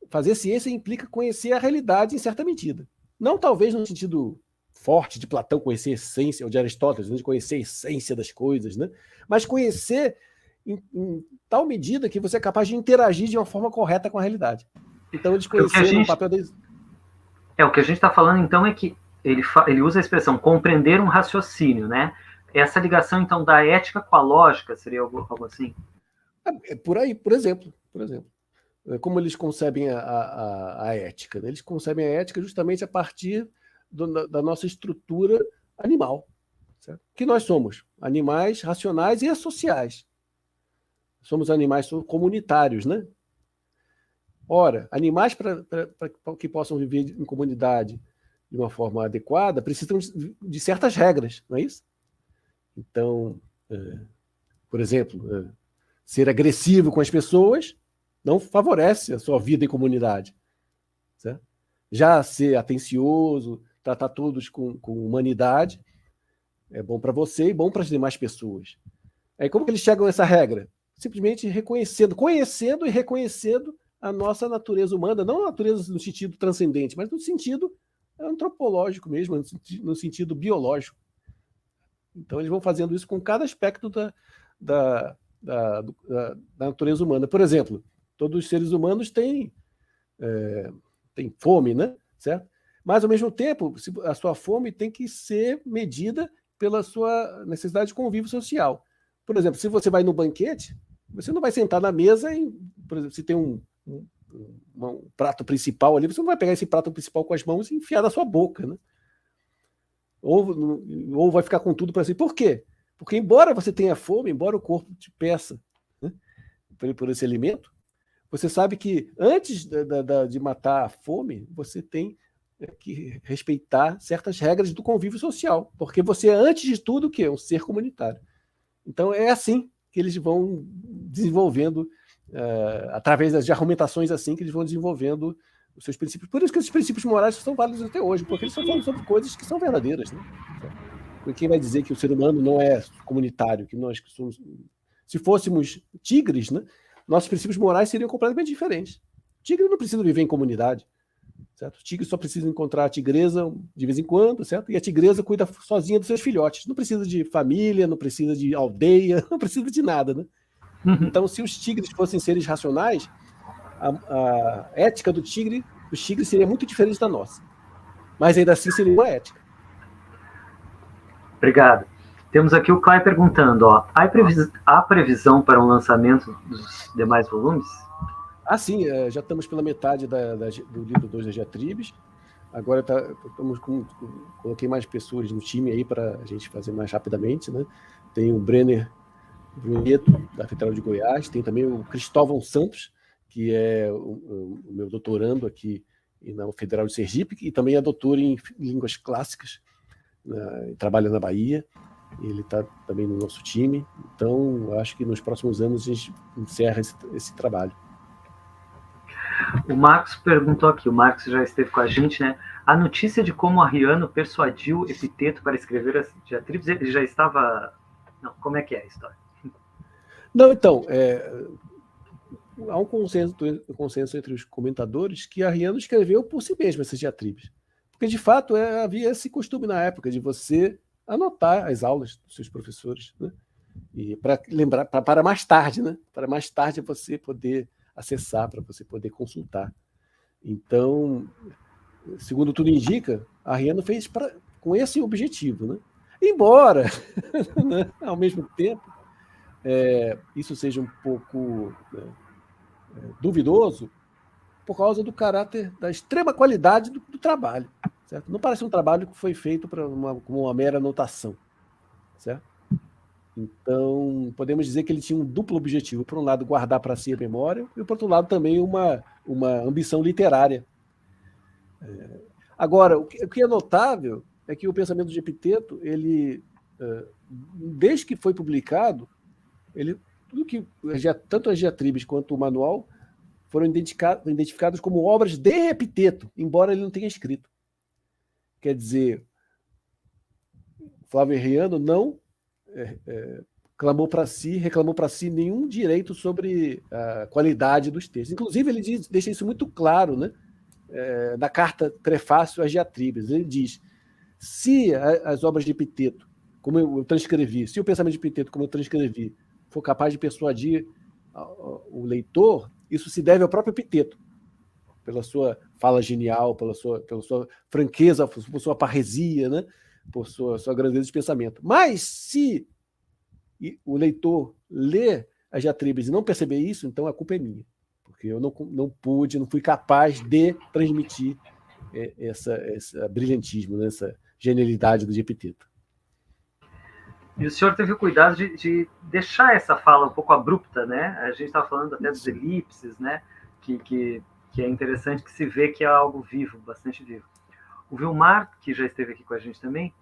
fazer ciência implica conhecer a realidade em certa medida. Não talvez no sentido forte de Platão conhecer a essência, ou de Aristóteles, de conhecer a essência das coisas, né? Mas conhecer em tal medida que você é capaz de interagir de uma forma correta com a realidade. Então, eles conheceram o papel deles. O que a gente está falando, então, é que ele usa a expressão compreender um raciocínio, né? Essa ligação, então, da ética com a lógica, seria algo assim? Por aí, por exemplo. Como eles concebem a ética? Né? Eles concebem a ética justamente a partir da nossa estrutura animal. certo? Que nós somos animais racionais e associais. Somos animais comunitários, né? Ora, animais que possam viver em comunidade de uma forma adequada precisam de certas regras, não é isso? Então, por exemplo, ser agressivo com as pessoas não favorece a sua vida em comunidade, certo? Já ser atencioso, tratar todos com humanidade, é bom para você e bom para as demais pessoas. Aí como que eles chegam a essa regra? Simplesmente conhecendo e reconhecendo a nossa natureza humana, não a natureza no sentido transcendente, mas no sentido antropológico mesmo, no sentido biológico. Então eles vão fazendo isso com cada aspecto da natureza humana. Por exemplo, todos os seres humanos têm fome, né? Certo? Mas, ao mesmo tempo, a sua fome tem que ser medida pela sua necessidade de convívio social. Por exemplo, se você vai no banquete, você não vai sentar na mesa e, por exemplo, se tem um prato principal ali, você não vai pegar esse prato principal com as mãos e enfiar na sua boca, né? Ou vai ficar com tudo para si. Por quê? Porque, embora você tenha fome, embora o corpo te peça, né, por esse alimento, você sabe que antes de matar a fome, você tem que respeitar certas regras do convívio social, porque você é, antes de tudo, o quê? Um ser comunitário. Então, é assim que eles vão desenvolvendo, através de argumentações assim, que eles vão desenvolvendo os seus princípios. Por isso que esses princípios morais são válidos até hoje, porque eles estão falando sobre coisas que são verdadeiras, né? Porque quem vai dizer que o ser humano não é comunitário, que nós somos... Se fôssemos tigres, né, nossos princípios morais seriam completamente diferentes. O tigre não precisa viver em comunidade, certo? O tigre só precisa encontrar a tigresa de vez em quando, certo? E a tigresa cuida sozinha dos seus filhotes. Não precisa de família, não precisa de aldeia, não precisa de nada, né? Então, se os tigres fossem seres racionais, a ética dos tigres seria muito diferente da nossa. Mas ainda assim seria uma ética. Obrigado. Temos aqui o Clay perguntando, há previsão para um lançamento dos demais volumes? Sim, já estamos pela metade do livro 2 das diatribes. Agora coloquei mais pessoas no time aí para a gente fazer mais rapidamente, né? Tem o Brenner Brunetto, da Federal de Goiás, tem também o Cristóvão Santos, que é o meu doutorando aqui na Federal de Sergipe, e também é doutor em línguas clássicas, trabalha na Bahia. Ele está também no nosso time. Então, acho que nos próximos anos a gente encerra esse trabalho. O Marcos perguntou aqui, o Marcos já esteve com a gente, né? A notícia de como Arriano persuadiu Epiteto para escrever as diatribes, ele já estava... Não, como é que é a história? Não, então, há um consenso entre os comentadores que Arriano escreveu por si mesmo essas diatribes. Porque, de fato, havia esse costume na época de você anotar as aulas dos seus professores, né? E para lembrar, para mais tarde, né? Para mais tarde você poder acessar, para você poder consultar. Então, segundo tudo indica, Arriano fez com esse objetivo, né? Embora, né, ao mesmo tempo, isso seja um pouco duvidoso por causa do caráter, da extrema qualidade do trabalho, certo? Não parece um trabalho que foi feito como uma mera anotação, certo? Então, podemos dizer que ele tinha um duplo objetivo. Por um lado, guardar para si a memória, e por outro lado, também uma ambição literária. Agora, o que é notável é que o pensamento de Epiteto, ele, desde que foi publicado, tanto as diatribes quanto o manual foram identificados como obras de Epiteto, embora ele não tenha escrito. Quer dizer, Flávio Arriano não reclamou para si nenhum direito sobre a qualidade dos textos. Inclusive, ele deixa isso muito claro, né? Na carta prefácio às diatribes. Ele diz: se as obras de Epiteto, como eu transcrevi, se o pensamento de Epiteto, como eu transcrevi, for capaz de persuadir o leitor, isso se deve ao próprio Epiteto, pela sua fala genial, pela sua franqueza, por sua parresia, né? Por sua grandeza de pensamento. Mas se o leitor lê as diatribes e não perceber isso, então a culpa é minha, porque eu não fui capaz de transmitir esse brilhantismo, né? Essa genialidade do Epiteto. E o senhor teve o cuidado de deixar essa fala um pouco abrupta, né? A gente estava falando até dos elipses, né? Que é interessante, que se vê que é algo vivo, bastante vivo. O Vilmar, que já esteve aqui com a gente também,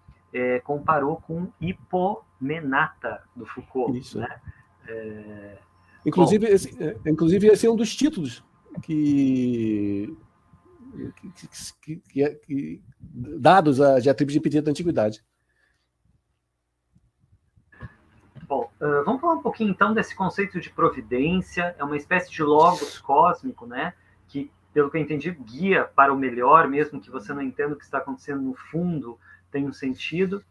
comparou com Hipomenata, do Foucault. Isso. Né? Inclusive, esse é um dos títulos dados a diatribes de Epiteto da Antiguidade. Bom, vamos falar um pouquinho então desse conceito de providência. É uma espécie de logos cósmico, né? Que, pelo que eu entendi, guia para o melhor, mesmo que você não entenda o que está acontecendo no fundo, tem um sentido.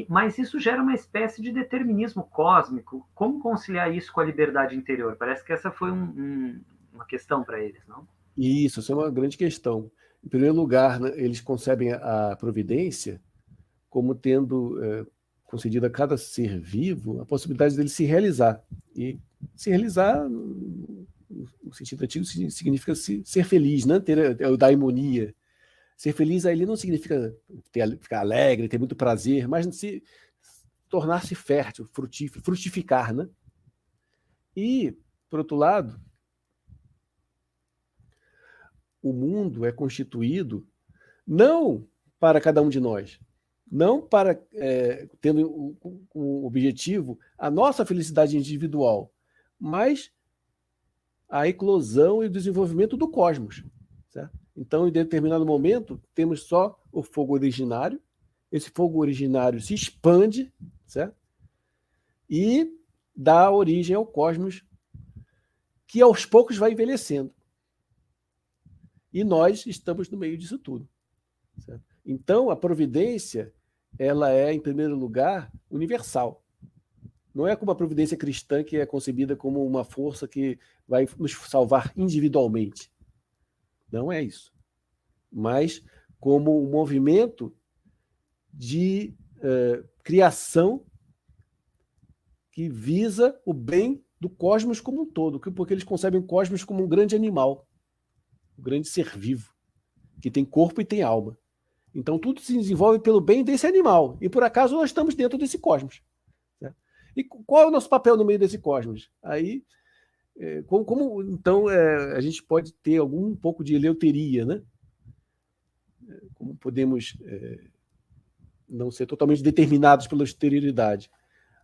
Mas isso gera uma espécie de determinismo cósmico. Como conciliar isso com a liberdade interior? Parece que essa foi uma questão para eles, não? Isso é uma grande questão. Em primeiro lugar, né, eles concebem a providência como tendo concedido a cada ser vivo a possibilidade dele se realizar. E se realizar, no sentido antigo, significa ser feliz, né? Ter a daimonia. Ser feliz aí não significa ficar alegre, ter muito prazer, mas se tornar-se fértil, frutífero, frutificar, né? E, por outro lado, o mundo é constituído não para cada um de nós, não para tendo como objetivo a nossa felicidade individual, mas a eclosão e o desenvolvimento do cosmos. Certo? Então, em determinado momento, temos só o fogo originário, esse fogo originário se expande, certo? E dá origem ao cosmos, que aos poucos vai envelhecendo. E nós estamos no meio disso tudo. Certo? Então, a providência, ela é, em primeiro lugar, universal. Não é como a providência cristã, que é concebida como uma força que vai nos salvar individualmente. Não é isso. Mas como um movimento de criação que visa o bem do cosmos como um todo, porque eles concebem o cosmos como um grande animal, um grande ser vivo, que tem corpo e tem alma. Então tudo se desenvolve pelo bem desse animal. E por acaso nós estamos dentro desse cosmos. Né? E qual é o nosso papel no meio desse cosmos? Aí, então a gente pode ter algum pouco de eleuteria, né? Como podemos não ser totalmente determinados pela exterioridade.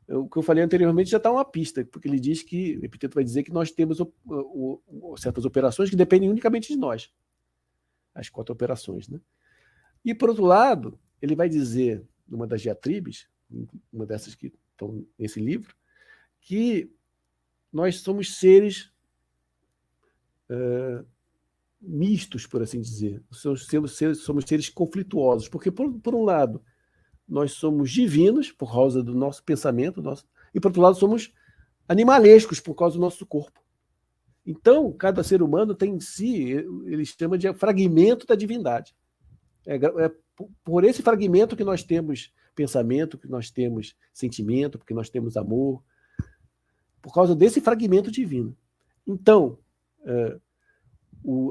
O que eu falei anteriormente já está uma pista, porque ele diz que, Epiteto vai dizer que nós temos certas operações que dependem unicamente de nós. As 4 operações, né? E, por outro lado, ele vai dizer, numa das diatribes, uma dessas que estão nesse livro, que nós somos seres mistos, por assim dizer. Somos seres conflituosos, porque, por um lado, nós somos divinos, por causa do nosso pensamento, e, por outro lado, somos animalescos, por causa do nosso corpo. Então, cada ser humano tem em si, ele chama de fragmento da divindade. É por esse fragmento que nós temos pensamento, que nós temos sentimento, porque nós temos amor, por causa desse fragmento divino. Então,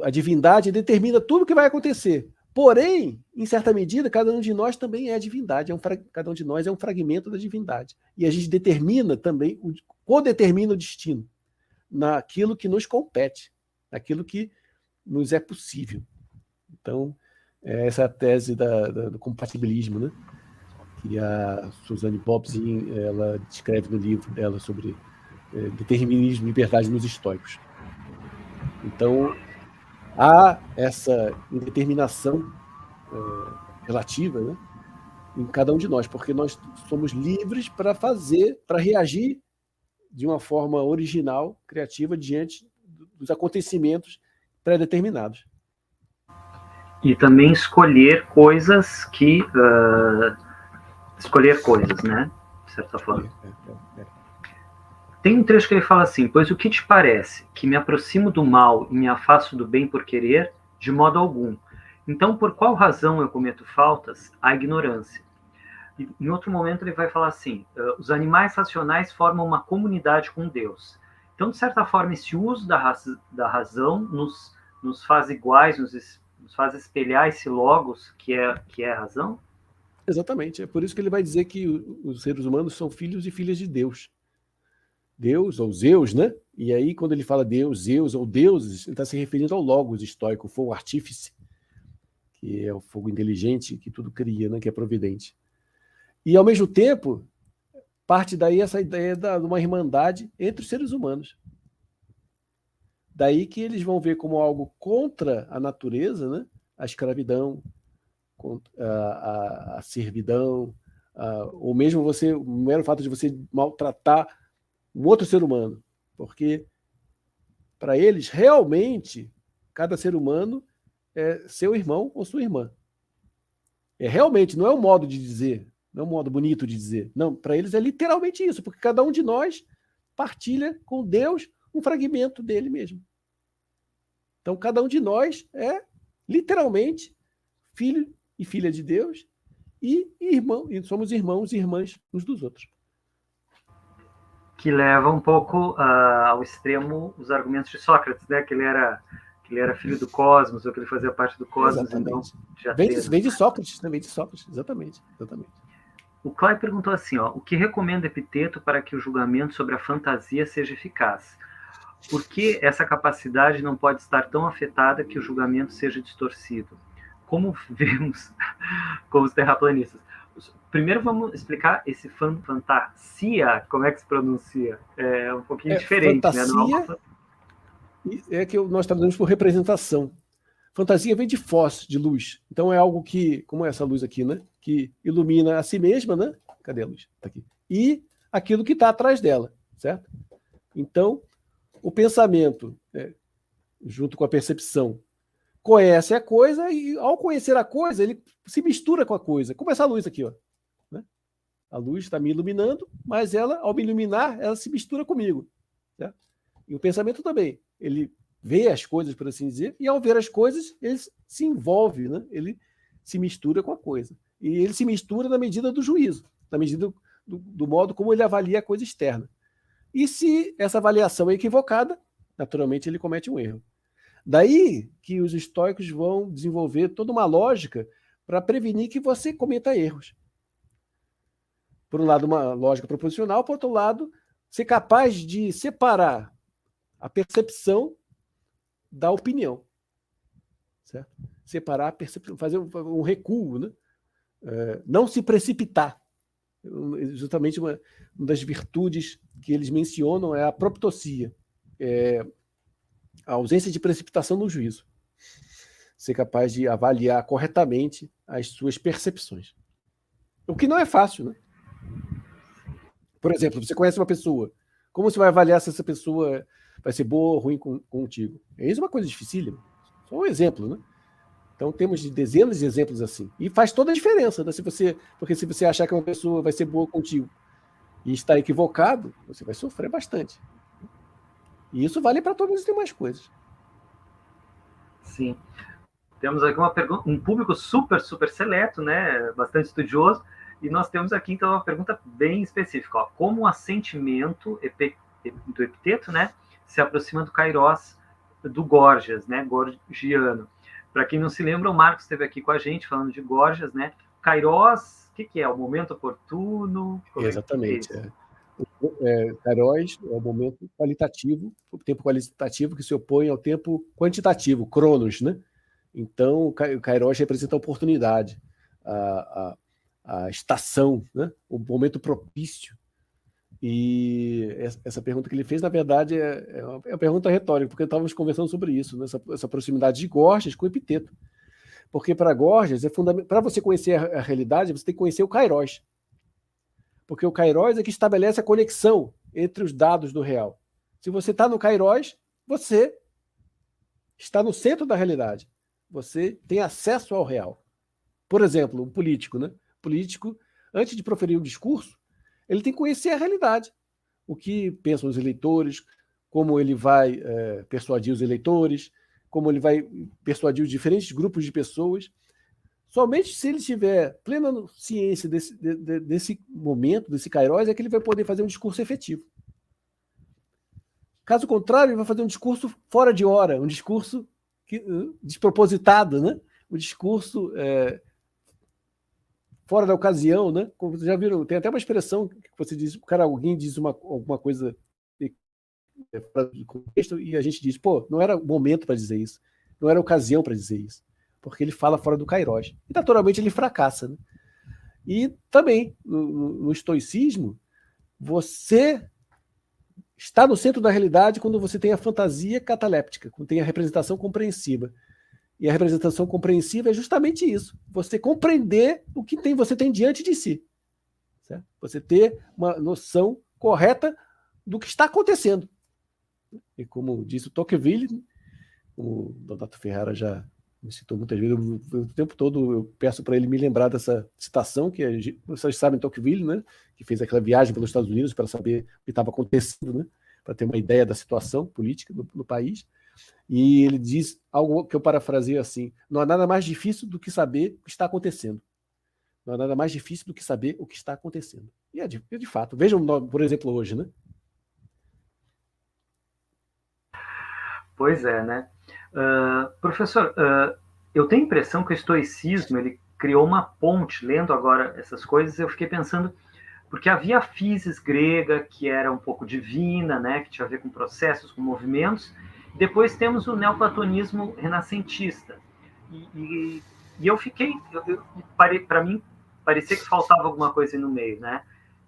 a divindade determina tudo o que vai acontecer. Porém, em certa medida, cada um de nós também é a divindade. Cada um de nós é um fragmento da divindade. E a gente determina também, codetermina o destino naquilo que nos compete, naquilo que nos é possível. Então, essa é a tese do compatibilismo, né? Que a Suzanne Bobbs ela descreve no livro dela sobre determinismo e liberdade nos estoicos. Então, há essa indeterminação relativa, né, em cada um de nós, porque nós somos livres para reagir de uma forma original, criativa, diante dos acontecimentos pré-determinados. E também escolher coisas, né? De certa forma. Tem um trecho que ele fala assim: pois o que te parece? Que me aproximo do mal e me afasto do bem por querer? De modo algum. Então, por qual razão eu cometo faltas? A ignorância. E, em outro momento, ele vai falar assim: os animais racionais formam uma comunidade com Deus. Então, de certa forma, esse uso da razão nos faz iguais, nos faz espelhar esse logos que é a razão? Exatamente. É por isso que ele vai dizer que os seres humanos são filhos e filhas de Deus. Deus, ou Zeus, né? E aí, quando ele fala Deus, Zeus ou deuses, ele está se referindo ao Logos estoico, o fogo artífice, que é o fogo inteligente que tudo cria, né? Que é providente. E, ao mesmo tempo, parte daí essa ideia de uma irmandade entre os seres humanos. Daí que eles vão ver como algo contra a natureza, né? A escravidão, a servidão, ou mesmo o mero fato de você maltratar um outro ser humano, porque para eles, realmente, cada ser humano é seu irmão ou sua irmã. Realmente, não é um modo de dizer, não é um modo bonito de dizer. Não, para eles é literalmente isso, porque cada um de nós partilha com Deus um fragmento dele mesmo. Então, cada um de nós é literalmente filho e filha de Deus e somos irmãos e irmãs uns dos outros. Que leva um pouco ao extremo os argumentos de Sócrates, né? Que ele era filho do cosmos, ou que ele fazia parte do cosmos. Exatamente. Então, vem de Sócrates, né? Vem de Sócrates, exatamente. O Clay perguntou assim, o que recomenda Epiteto para que o julgamento sobre a fantasia seja eficaz? Por que essa capacidade não pode estar tão afetada que o julgamento seja distorcido? Como vemos com os terraplanistas. Primeiro vamos explicar esse fantasia, como é que se pronuncia? É um pouquinho diferente, fantasia, né? Não é uma... que nós traduzimos por representação. Fantasia vem de foz, de luz. Então é algo que, como essa luz aqui, né? Que ilumina a si mesma, né? Cadê a luz? Tá aqui. E aquilo que está atrás dela, certo? Então, o pensamento, junto com a percepção, conhece a coisa e, ao conhecer a coisa, ele se mistura com a coisa. Como essa luz aqui, ó. Né? A luz está me iluminando, mas ela, ao me iluminar, ela se mistura comigo. Certo? E o pensamento também. Ele vê as coisas, por assim dizer, e ao ver as coisas, ele se envolve, né? Ele se mistura com a coisa. E ele se mistura na medida do juízo, na medida do modo como ele avalia a coisa externa. E se essa avaliação é equivocada, naturalmente ele comete um erro. Daí que os estoicos vão desenvolver toda uma lógica para prevenir que você cometa erros. Por um lado, uma lógica proposicional, por outro lado, ser capaz de separar a percepção da opinião. Certo? Separar a percepção, fazer um recuo, né? Não se precipitar. Justamente uma das virtudes que eles mencionam é a proptosia. A ausência de precipitação no juízo. Ser capaz de avaliar corretamente as suas percepções. O que não é fácil, né? Por exemplo, você conhece uma pessoa. Como você vai avaliar se essa pessoa vai ser boa ou ruim contigo? Isso é uma coisa dificílima. Só um exemplo, né? Então temos dezenas de exemplos assim. E faz toda a diferença, né? Porque se você achar que uma pessoa vai ser boa contigo e está equivocado, você vai sofrer bastante. E isso vale para todas as demais coisas. Sim. Temos aqui uma pergunta, um público super, super seleto, né? Bastante estudioso. E nós temos aqui, então, uma pergunta bem específica. Como o assentimento do Epiteto, né, se aproxima do Kairós do Gorgias, né? Gorgiano. Para quem não se lembra, o Marcos esteve aqui com a gente falando de Gorgias, né? Kairós, o que é? O momento oportuno? Exatamente. Kairos é o momento qualitativo, o tempo qualitativo que se opõe ao tempo quantitativo, Cronos, né? Então, o Kairos representa a oportunidade, a estação, né? O momento propício. E essa pergunta que ele fez, na verdade, é uma pergunta retórica, porque estávamos conversando sobre isso, né? essa proximidade de Gorgias com o Epiteto. Porque para Gorgias, é fundamental. Para você conhecer a realidade, você tem que conhecer o Kairos. Porque o Kairos é que estabelece a conexão entre os dados do real. Se você está no Kairos, você está no centro da realidade. Você tem acesso ao real. Por exemplo, um político, né? Político, antes de proferir um discurso, ele tem que conhecer a realidade. O que pensam os eleitores, como ele vai persuadir os eleitores, como ele vai persuadir os diferentes grupos de pessoas. Somente se ele tiver plena ciência desse momento, desse Kairos, é que ele vai poder fazer um discurso efetivo. Caso contrário, ele vai fazer um discurso fora de hora, um discurso despropositado, né? Um discurso fora da ocasião, né? Como vocês já viram, tem até uma expressão que você diz, alguém diz alguma coisa fora do contexto e a gente diz, pô, não era o momento para dizer isso, não era ocasião para dizer isso, porque ele fala fora do kairós. E naturalmente ele fracassa, né? E também, no estoicismo, você está no centro da realidade quando você tem a fantasia cataléptica, quando tem a representação compreensiva. E a representação compreensiva é justamente isso. Você compreender o que você tem diante de si. Certo? Você ter uma noção correta do que está acontecendo. E como disse o Tocqueville, o Donato Ferrara já me citou muitas vezes, o tempo todo eu peço para ele me lembrar dessa citação, que vocês sabem, Tocqueville, né, que fez aquela viagem pelos Estados Unidos para saber o que estava acontecendo, né, para ter uma ideia da situação política no país. E ele diz algo que eu parafraseio assim: não há nada mais difícil do que saber o que está acontecendo. Não há nada mais difícil do que saber o que está acontecendo. E é de fato. Vejam, por exemplo, hoje, né? Pois é, né? Professor, eu tenho a impressão que o estoicismo ele criou uma ponte. Lendo agora essas coisas, eu fiquei pensando, porque havia a physis grega, que era um pouco divina, né, que tinha a ver com processos, com movimentos. Depois temos o neoplatonismo renascentista. E eu fiquei... para mim, parecia que faltava alguma coisa aí no meio, né?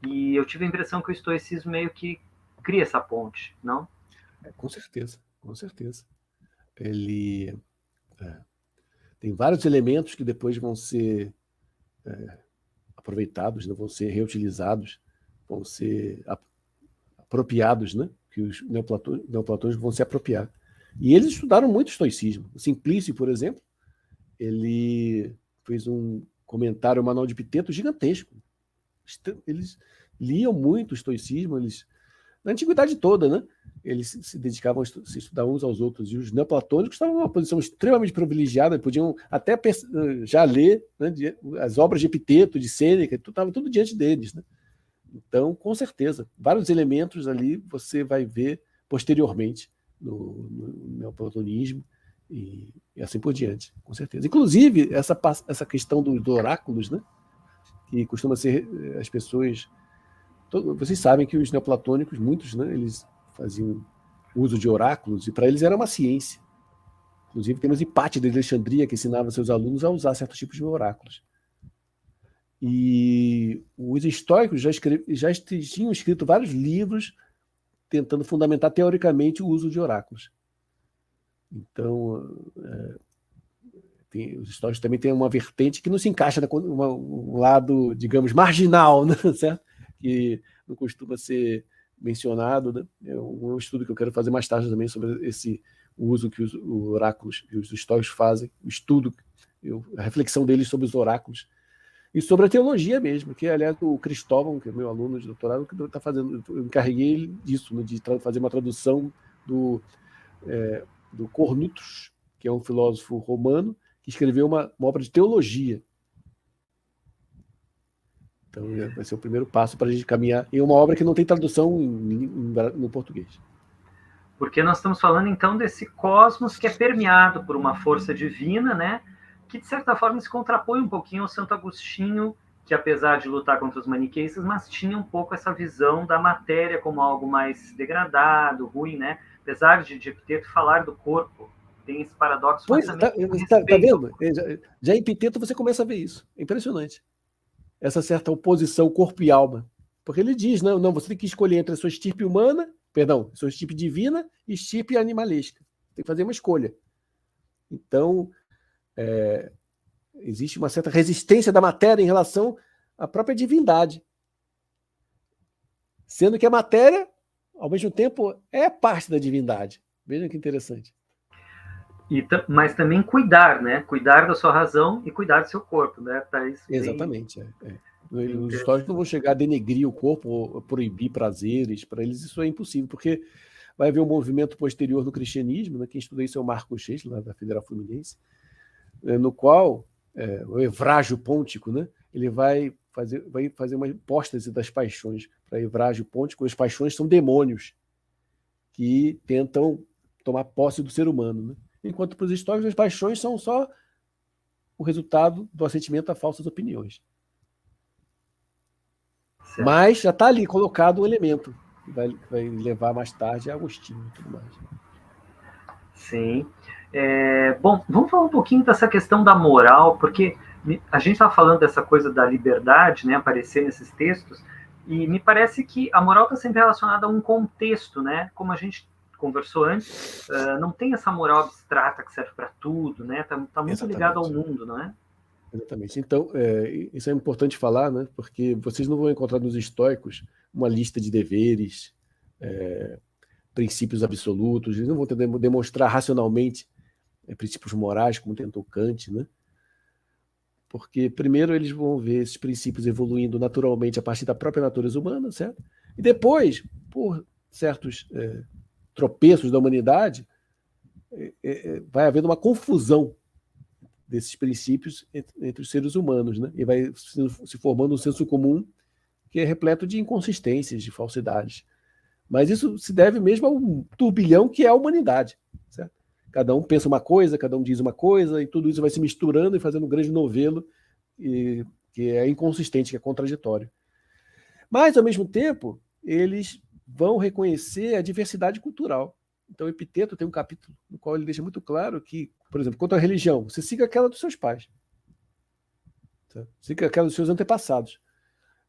E eu tive a impressão que o estoicismo meio que cria essa ponte, não? Com certeza, com certeza. Ele tem vários elementos que depois vão ser aproveitados, né? Vão ser reutilizados, vão ser apropriados, né? Que os neoplatônicos vão se apropriar. E eles estudaram muito estoicismo. O Simplício, por exemplo, ele fez um comentário, um manual de Epiteto gigantesco. Eles liam muito o estoicismo, na antiguidade toda, né? Eles se dedicavam a se estudar uns aos outros. E os neoplatônicos estavam numa posição extremamente privilegiada, podiam até já ler, né, as obras de Epiteto, de Sêneca, estava tudo diante deles, né? Então, com certeza, vários elementos ali você vai ver posteriormente no neoplatonismo e assim por diante, com certeza. Inclusive, essa questão dos oráculos, né, que costuma ser as pessoas... Vocês sabem que os neoplatônicos, muitos, né, eles faziam uso de oráculos e para eles era uma ciência. Inclusive, temos Hipátia de Alexandria, que ensinava seus alunos a usar certos tipos de oráculos. E os estoicos já tinham escrito vários livros tentando fundamentar teoricamente o uso de oráculos. Então, os estoicos também têm uma vertente que não se encaixa um lado, digamos, marginal, né? Certo? Que não costuma ser mencionado, né? É um estudo que eu quero fazer mais tarde também sobre o uso que os oráculos e os estoicos fazem, o estudo, a reflexão deles sobre os oráculos e sobre a teologia mesmo, que, aliás, o Cristóvão, que é meu aluno de doutorado, que está fazendo, eu encarreguei ele disso, né, de fazer uma tradução do Cornutus, que é um filósofo romano, que escreveu uma obra de teologia. Então, vai ser o primeiro passo para a gente caminhar em uma obra que não tem tradução no português. Porque nós estamos falando, então, desse cosmos que é permeado por uma força divina, né? Que, de certa forma, se contrapõe um pouquinho ao Santo Agostinho, que, apesar de lutar contra os maniqueístas, mas tinha um pouco essa visão da matéria como algo mais degradado, ruim, né? Apesar de Epiteto falar do corpo, tem esse paradoxo. Pois, tá vendo? Já em Epiteto você começa a ver isso. É impressionante. Essa certa oposição corpo e alma. Porque ele diz, não, você tem que escolher entre a sua estirpe humana, sua estirpe divina e estirpe animalesca. Tem que fazer uma escolha. Então, existe uma certa resistência da matéria em relação à própria divindade. Sendo que a matéria, ao mesmo tempo, é parte da divindade. Vejam que interessante. Mas também cuidar, né? Cuidar da sua razão e cuidar do seu corpo, né? Exatamente. Os históricos não vão chegar a denegrir o corpo ou proibir prazeres. Para eles isso é impossível, porque vai haver um movimento posterior no cristianismo, né? Quem estuda isso é o Marcos Reis, lá da Federal Fluminense, no qual o Evrágio Pôntico, né? Ele vai fazer uma hipóstase das paixões. Para Evrágio Pôntico, as paixões são demônios que tentam tomar posse do ser humano, né? Enquanto para os históricos as paixões são só o resultado do assentimento a falsas opiniões. Certo. Mas já está ali colocado um elemento que vai levar mais tarde a Agostinho e tudo mais. Sim. Bom, vamos falar um pouquinho dessa questão da moral, porque a gente está falando dessa coisa da liberdade, né, aparecer nesses textos, e me parece que a moral está sempre relacionada a um contexto, né? Como a gente conversou antes, não tem essa moral abstrata que serve para tudo, né? Tá muito ligado ao mundo, não é? Exatamente. Então, isso é importante falar, né? Porque vocês não vão encontrar nos estoicos uma lista de deveres, princípios absolutos, eles não vão tentar demonstrar racionalmente princípios morais, como tentou Kant, né? Porque, primeiro, eles vão ver esses princípios evoluindo naturalmente a partir da própria natureza humana, certo? E depois, por certos tropeços da humanidade, vai havendo uma confusão desses princípios entre os seres humanos, né? E vai se formando um senso comum que é repleto de inconsistências, de falsidades. Mas isso se deve mesmo ao turbilhão que é a humanidade, certo? Cada um pensa uma coisa, cada um diz uma coisa, e tudo isso vai se misturando e fazendo um grande novelo que é inconsistente, que é contraditório. Mas, ao mesmo tempo, eles vão reconhecer a diversidade cultural. Então, o Epiteto tem um capítulo no qual ele deixa muito claro que, por exemplo, quanto à religião, você siga aquela dos seus pais. Certo? Siga aquela dos seus antepassados.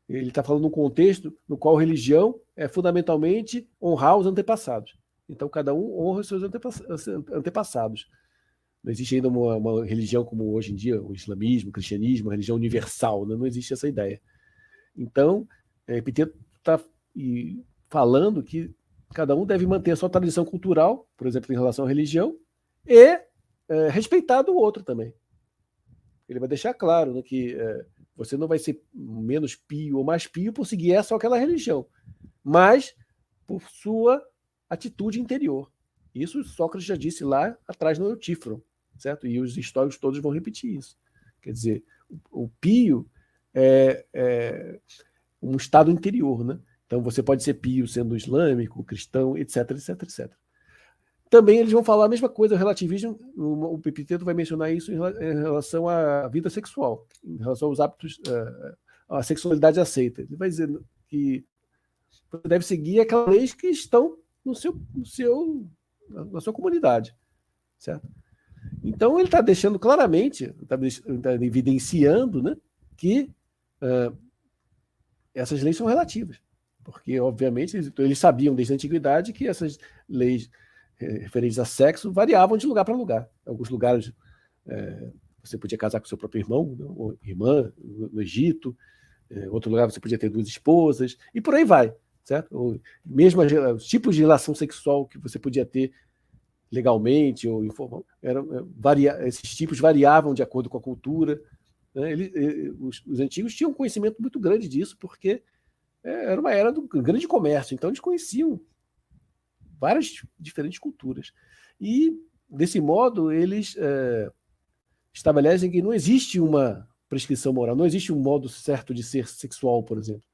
Ele está falando num contexto no qual religião é fundamentalmente honrar os antepassados. Então, cada um honra os seus antepassados. Não existe ainda uma religião como hoje em dia, o islamismo, o cristianismo, a religião universal, né? Não existe essa ideia. Então, Epiteto está falando que cada um deve manter a sua tradição cultural, por exemplo, em relação à religião, e respeitar o outro também. Ele vai deixar claro, né, que você não vai ser menos pio ou mais pio por seguir essa ou aquela religião, mas por sua atitude interior. Isso Sócrates já disse lá atrás no Eutífron, certo? E os históricos todos vão repetir isso. Quer dizer, o pio é um estado interior, né? Então você pode ser pio sendo islâmico, cristão, etc, etc, etc. Também eles vão falar a mesma coisa, o relativismo, o Epiteto vai mencionar isso em relação à vida sexual, em relação aos hábitos, à sexualidade aceita. Ele vai dizer que você deve seguir aquelas leis que estão na sua comunidade, certo? Então ele está deixando claramente, está evidenciando, né, que essas leis são relativas, porque obviamente eles sabiam desde a antiguidade que essas leis referentes a sexo variavam de lugar para lugar. Em alguns lugares você podia casar com seu próprio irmão, né, ou irmã, no Egito. Em outro lugar você podia ter 2 esposas, e por aí vai, certo? Ou mesmo os tipos de relação sexual que você podia ter legalmente ou informal, esses tipos variavam de acordo com a cultura. Né? Os antigos tinham um conhecimento muito grande disso, porque era uma era do grande comércio, então eles conheciam várias diferentes culturas. E, desse modo, eles estabelecem que não existe uma prescrição moral, não existe um modo certo de ser sexual, por exemplo.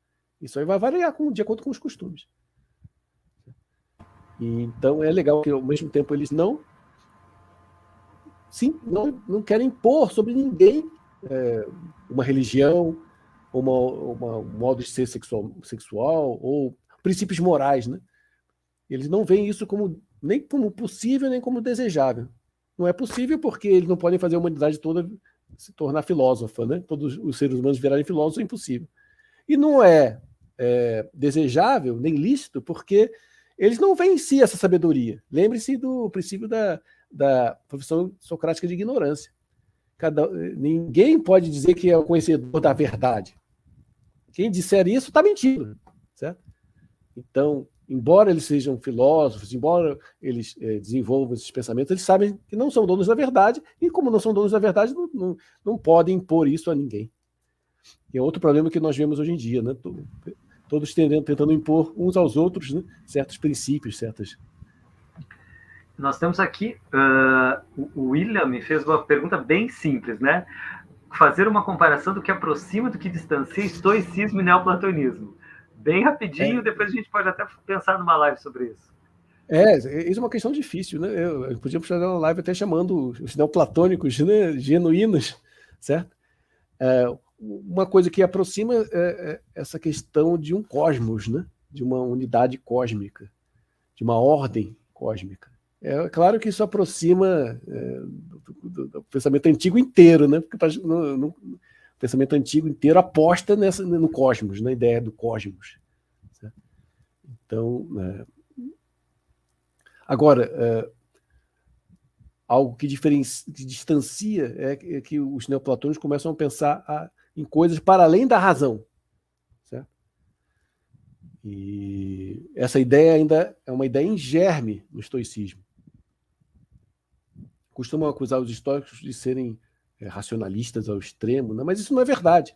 Isso aí vai variar de acordo com os costumes. E, então, é legal que, ao mesmo tempo, eles não querem impor sobre ninguém uma religião, um modo de ser sexual ou princípios morais, né? Eles não veem isso nem como possível, nem como desejável. Não é possível porque eles não podem fazer a humanidade toda se tornar filósofa, né? Todos os seres humanos virarem filósofos é impossível. E não é desejável, nem lícito, porque eles não veem em si essa sabedoria. Lembre-se do princípio da profissão socrática de ignorância. Ninguém pode dizer que é o conhecedor da verdade. Quem disser isso está mentindo, certo? Então, embora eles sejam filósofos, embora eles desenvolvam esses pensamentos, eles sabem que não são donos da verdade, e como não são donos da verdade, não podem impor isso a ninguém. E é outro problema que nós vemos hoje em dia, né? Todos tentando impor uns aos outros, né, certos princípios, certas... Nós temos aqui, o William me fez uma pergunta bem simples, né? Fazer uma comparação do que aproxima do que distancia estoicismo e neoplatonismo. Bem rapidinho, depois a gente pode até pensar numa live sobre isso. Isso é uma questão difícil, né? Eu podia fazer uma live até chamando os neoplatônicos, né, genuínos, certo? uma coisa que aproxima é essa questão de um cosmos, né? De uma unidade cósmica, de uma ordem cósmica. É claro que isso aproxima do pensamento antigo inteiro, né? Porque o pensamento antigo inteiro aposta no cosmos, na ideia do cosmos. Certo? Então, agora, algo que distancia é que os neoplatônicos começam a pensar em coisas para além da razão. Certo? E essa ideia ainda é uma ideia em germe no estoicismo. Costumam acusar os estoicos de serem racionalistas ao extremo, né? Mas isso não é verdade.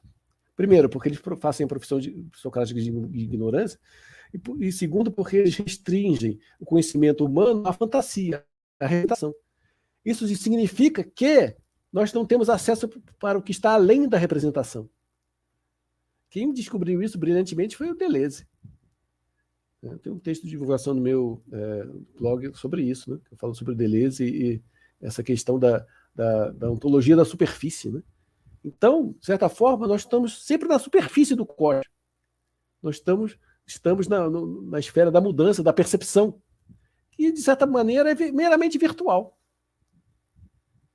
Primeiro, porque eles fazem a profissão socrática de ignorância, e segundo, porque eles restringem o conhecimento humano à fantasia, à representação. Isso significa que nós não temos acesso para o que está além da representação. Quem descobriu isso brilhantemente foi o Deleuze. Tem um texto de divulgação no meu blog sobre isso, né? Eu falo sobre o Deleuze e essa questão da ontologia da superfície. Né? Então, de certa forma, nós estamos sempre na superfície do cosmos. Nós estamos na esfera da mudança, da percepção, que, de certa maneira, é meramente virtual.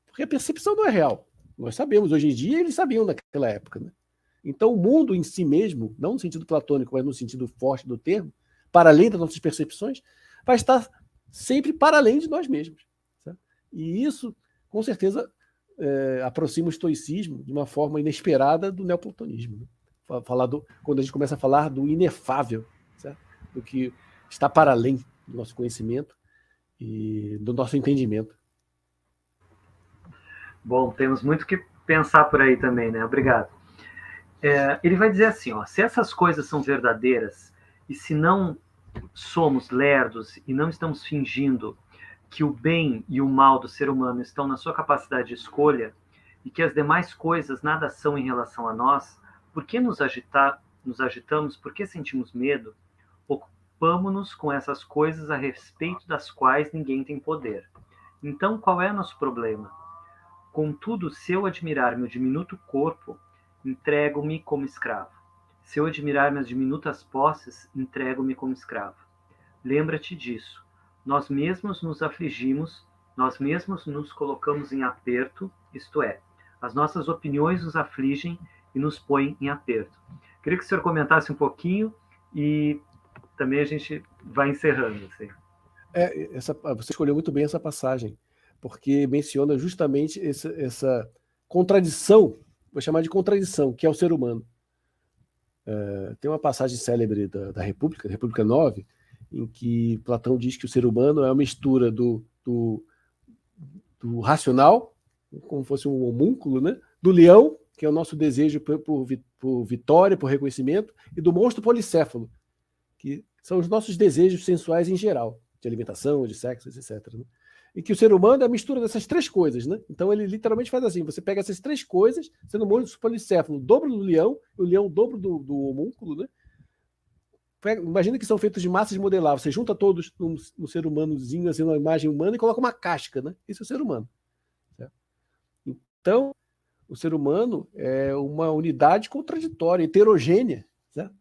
Porque a percepção não é real. Nós sabemos hoje em dia, eles sabiam naquela época. Né? Então, o mundo em si mesmo, não no sentido platônico, mas no sentido forte do termo, para além das nossas percepções, vai estar sempre para além de nós mesmos. Certo? E isso, com certeza, aproxima o estoicismo de uma forma inesperada do neoplatonismo. Né? Quando a gente começa a falar do inefável, certo? Do que está para além do nosso conhecimento e do nosso entendimento. Bom, temos muito que pensar por aí também, né? Obrigado. Ele vai dizer assim, ó, se essas coisas são verdadeiras e se não somos lerdos e não estamos fingindo que o bem e o mal do ser humano estão na sua capacidade de escolha e que as demais coisas nada são em relação a nós, por que nos agitamos, por que sentimos medo? Ocupamo-nos com essas coisas a respeito das quais ninguém tem poder. Então, qual é nosso problema? Contudo, se eu admirar meu diminuto corpo, entrego-me como escravo. Se eu admirar minhas diminutas posses, entrego-me como escravo. Lembra-te disso. Nós mesmos nos afligimos, nós mesmos nos colocamos em aperto, isto é, as nossas opiniões nos afligem e nos põem em aperto. Queria que o senhor comentasse um pouquinho e também a gente vai encerrando. Assim. Você escolheu muito bem essa passagem, porque menciona justamente essa contradição, vou chamar de contradição, que é o ser humano. Tem uma passagem célebre da República 9, em que Platão diz que o ser humano é uma mistura do racional, como fosse um homúnculo, né? Do leão, que é o nosso desejo por vitória, por reconhecimento, e do monstro policéfalo, que são os nossos desejos sensuais em geral, de alimentação, de sexo, etc. Né? E que o ser humano é a mistura dessas três coisas. Né? Então ele literalmente faz assim, você pega essas três coisas, sendo o monstro policéfalo o dobro do leão, e o leão o dobro do homúnculo, né? Imagina que são feitos de massas modeláveis. Você junta todos num ser humanozinho, assim, uma imagem humana, e coloca uma casca. Né? Isso é o ser humano. Certo? Então, o ser humano é uma unidade contraditória, heterogênea, certo?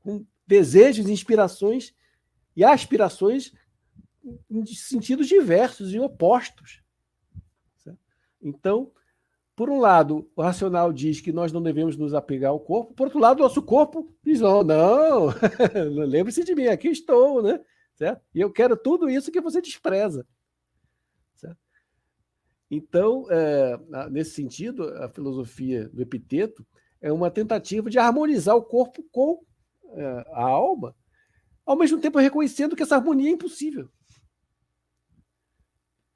Com desejos, inspirações e aspirações em sentidos diversos e opostos. Certo? Então, por um lado, o racional diz que nós não devemos nos apegar ao corpo, por outro lado, o nosso corpo diz, não, lembre-se de mim, aqui estou, né? Certo? E eu quero tudo isso que você despreza. Certo? Então, nesse sentido, a filosofia do Epiteto é uma tentativa de harmonizar o corpo com a alma, ao mesmo tempo reconhecendo que essa harmonia é impossível.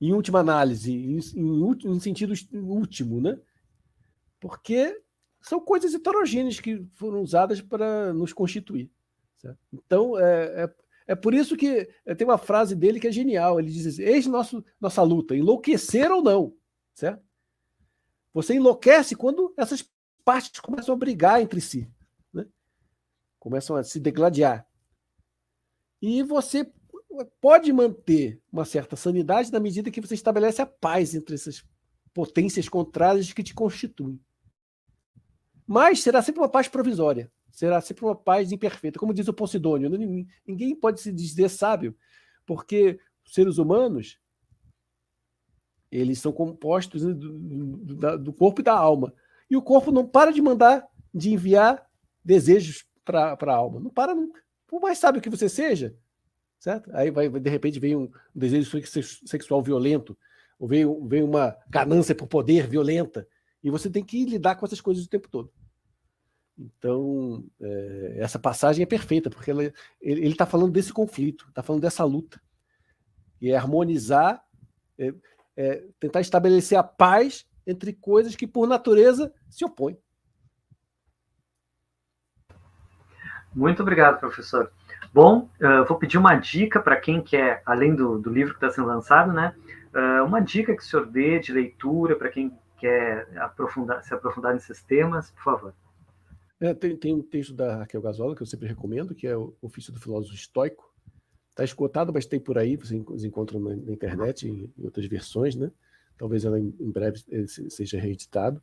Em última análise, em sentido último, né? Porque são coisas heterogêneas que foram usadas para nos constituir. Certo? Então, é por isso que tem uma frase dele que é genial. Ele diz assim, eis nossa luta, enlouquecer ou não. Certo? Você enlouquece quando essas partes começam a brigar entre si. Né? Começam a se degladiar. E você pode manter uma certa sanidade na medida que você estabelece a paz entre essas potências contrárias que te constituem. Mas será sempre uma paz provisória, será sempre uma paz imperfeita. Como diz o Posidônio, ninguém pode se dizer sábio, porque os seres humanos, eles são compostos, né, do corpo e da alma. E o corpo não para de enviar desejos para a alma. Não para nunca. Por mais sábio que você seja, certo? Aí de repente vem um desejo sexual violento, ou vem uma ganância por poder violenta, e você tem que lidar com essas coisas o tempo todo. Então, essa passagem é perfeita, porque ele está falando desse conflito, está falando dessa luta. E é harmonizar, tentar estabelecer a paz entre coisas que, por natureza, se opõem. Muito obrigado, professor. Bom, vou pedir uma dica para quem quer, além do livro que está sendo lançado, né? Uma dica que o senhor dê de leitura para quem quer se aprofundar nesses temas, por favor. Tem um texto da Raquel Gazola que eu sempre recomendo, que é o Ofício do Filósofo Estoico. Está esgotado, mas tem por aí, vocês encontram na internet, em outras versões, né? Talvez ela em breve seja reeditado.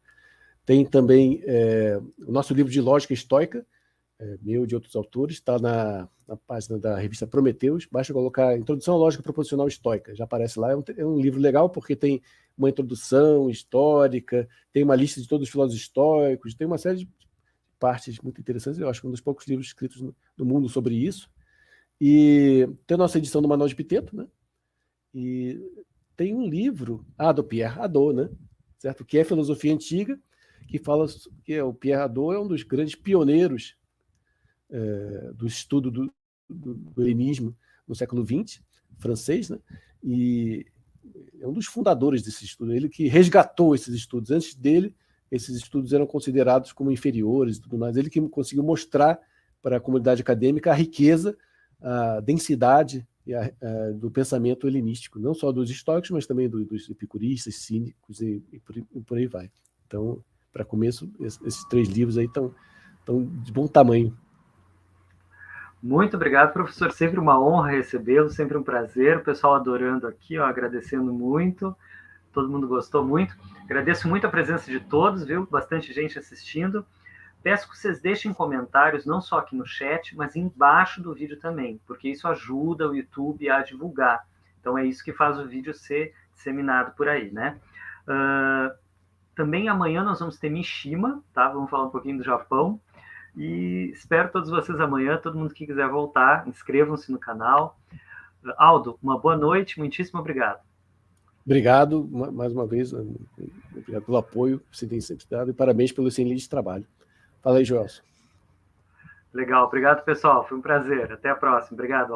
Tem também o nosso livro de Lógica Estoica, meu e de outros autores, está na página da revista Prometeus. Basta colocar Introdução à Lógica Proposicional Estoica, já aparece lá. É um livro legal porque tem uma introdução histórica, tem uma lista de todos os filósofos estoicos, tem uma série de partes muito interessantes. Eu acho que um dos poucos livros escritos no mundo sobre isso. E tem a nossa edição do Manual de Epiteto, né? E tem um livro, do Pierre Hadot, né? Certo? Que é Filosofia Antiga, que fala que o Pierre Hadot é um dos grandes pioneiros do estudo do helenismo no século XX, francês, né? E é um dos fundadores desse estudo, ele que resgatou esses estudos. Antes dele, esses estudos eram considerados como inferiores e tudo mais. Ele que conseguiu mostrar para a comunidade acadêmica a riqueza, a densidade do pensamento helenístico, não só dos estoicos, mas também dos epicuristas, cínicos e por aí vai. Então, para começo, esses 3 livros aí estão de bom tamanho. Muito obrigado, professor. Sempre uma honra recebê-lo, sempre um prazer. O pessoal adorando aqui, agradecendo muito. Todo mundo gostou muito. Agradeço muito a presença de todos, viu? Bastante gente assistindo. Peço que vocês deixem comentários, não só aqui no chat, mas embaixo do vídeo também, porque isso ajuda o YouTube a divulgar. Então é isso que faz o vídeo ser disseminado por aí, né? Também amanhã nós vamos ter Mishima, tá? Vamos falar um pouquinho do Japão. E espero todos vocês amanhã. Todo mundo que quiser voltar, inscrevam-se no canal. Aldo, uma boa noite, muitíssimo obrigado. Obrigado, mais uma vez, obrigado pelo apoio que você tem sempre dado e parabéns pelo excelente trabalho. Fala aí, Joelson. Legal, obrigado, pessoal. Foi um prazer. Até a próxima. Obrigado.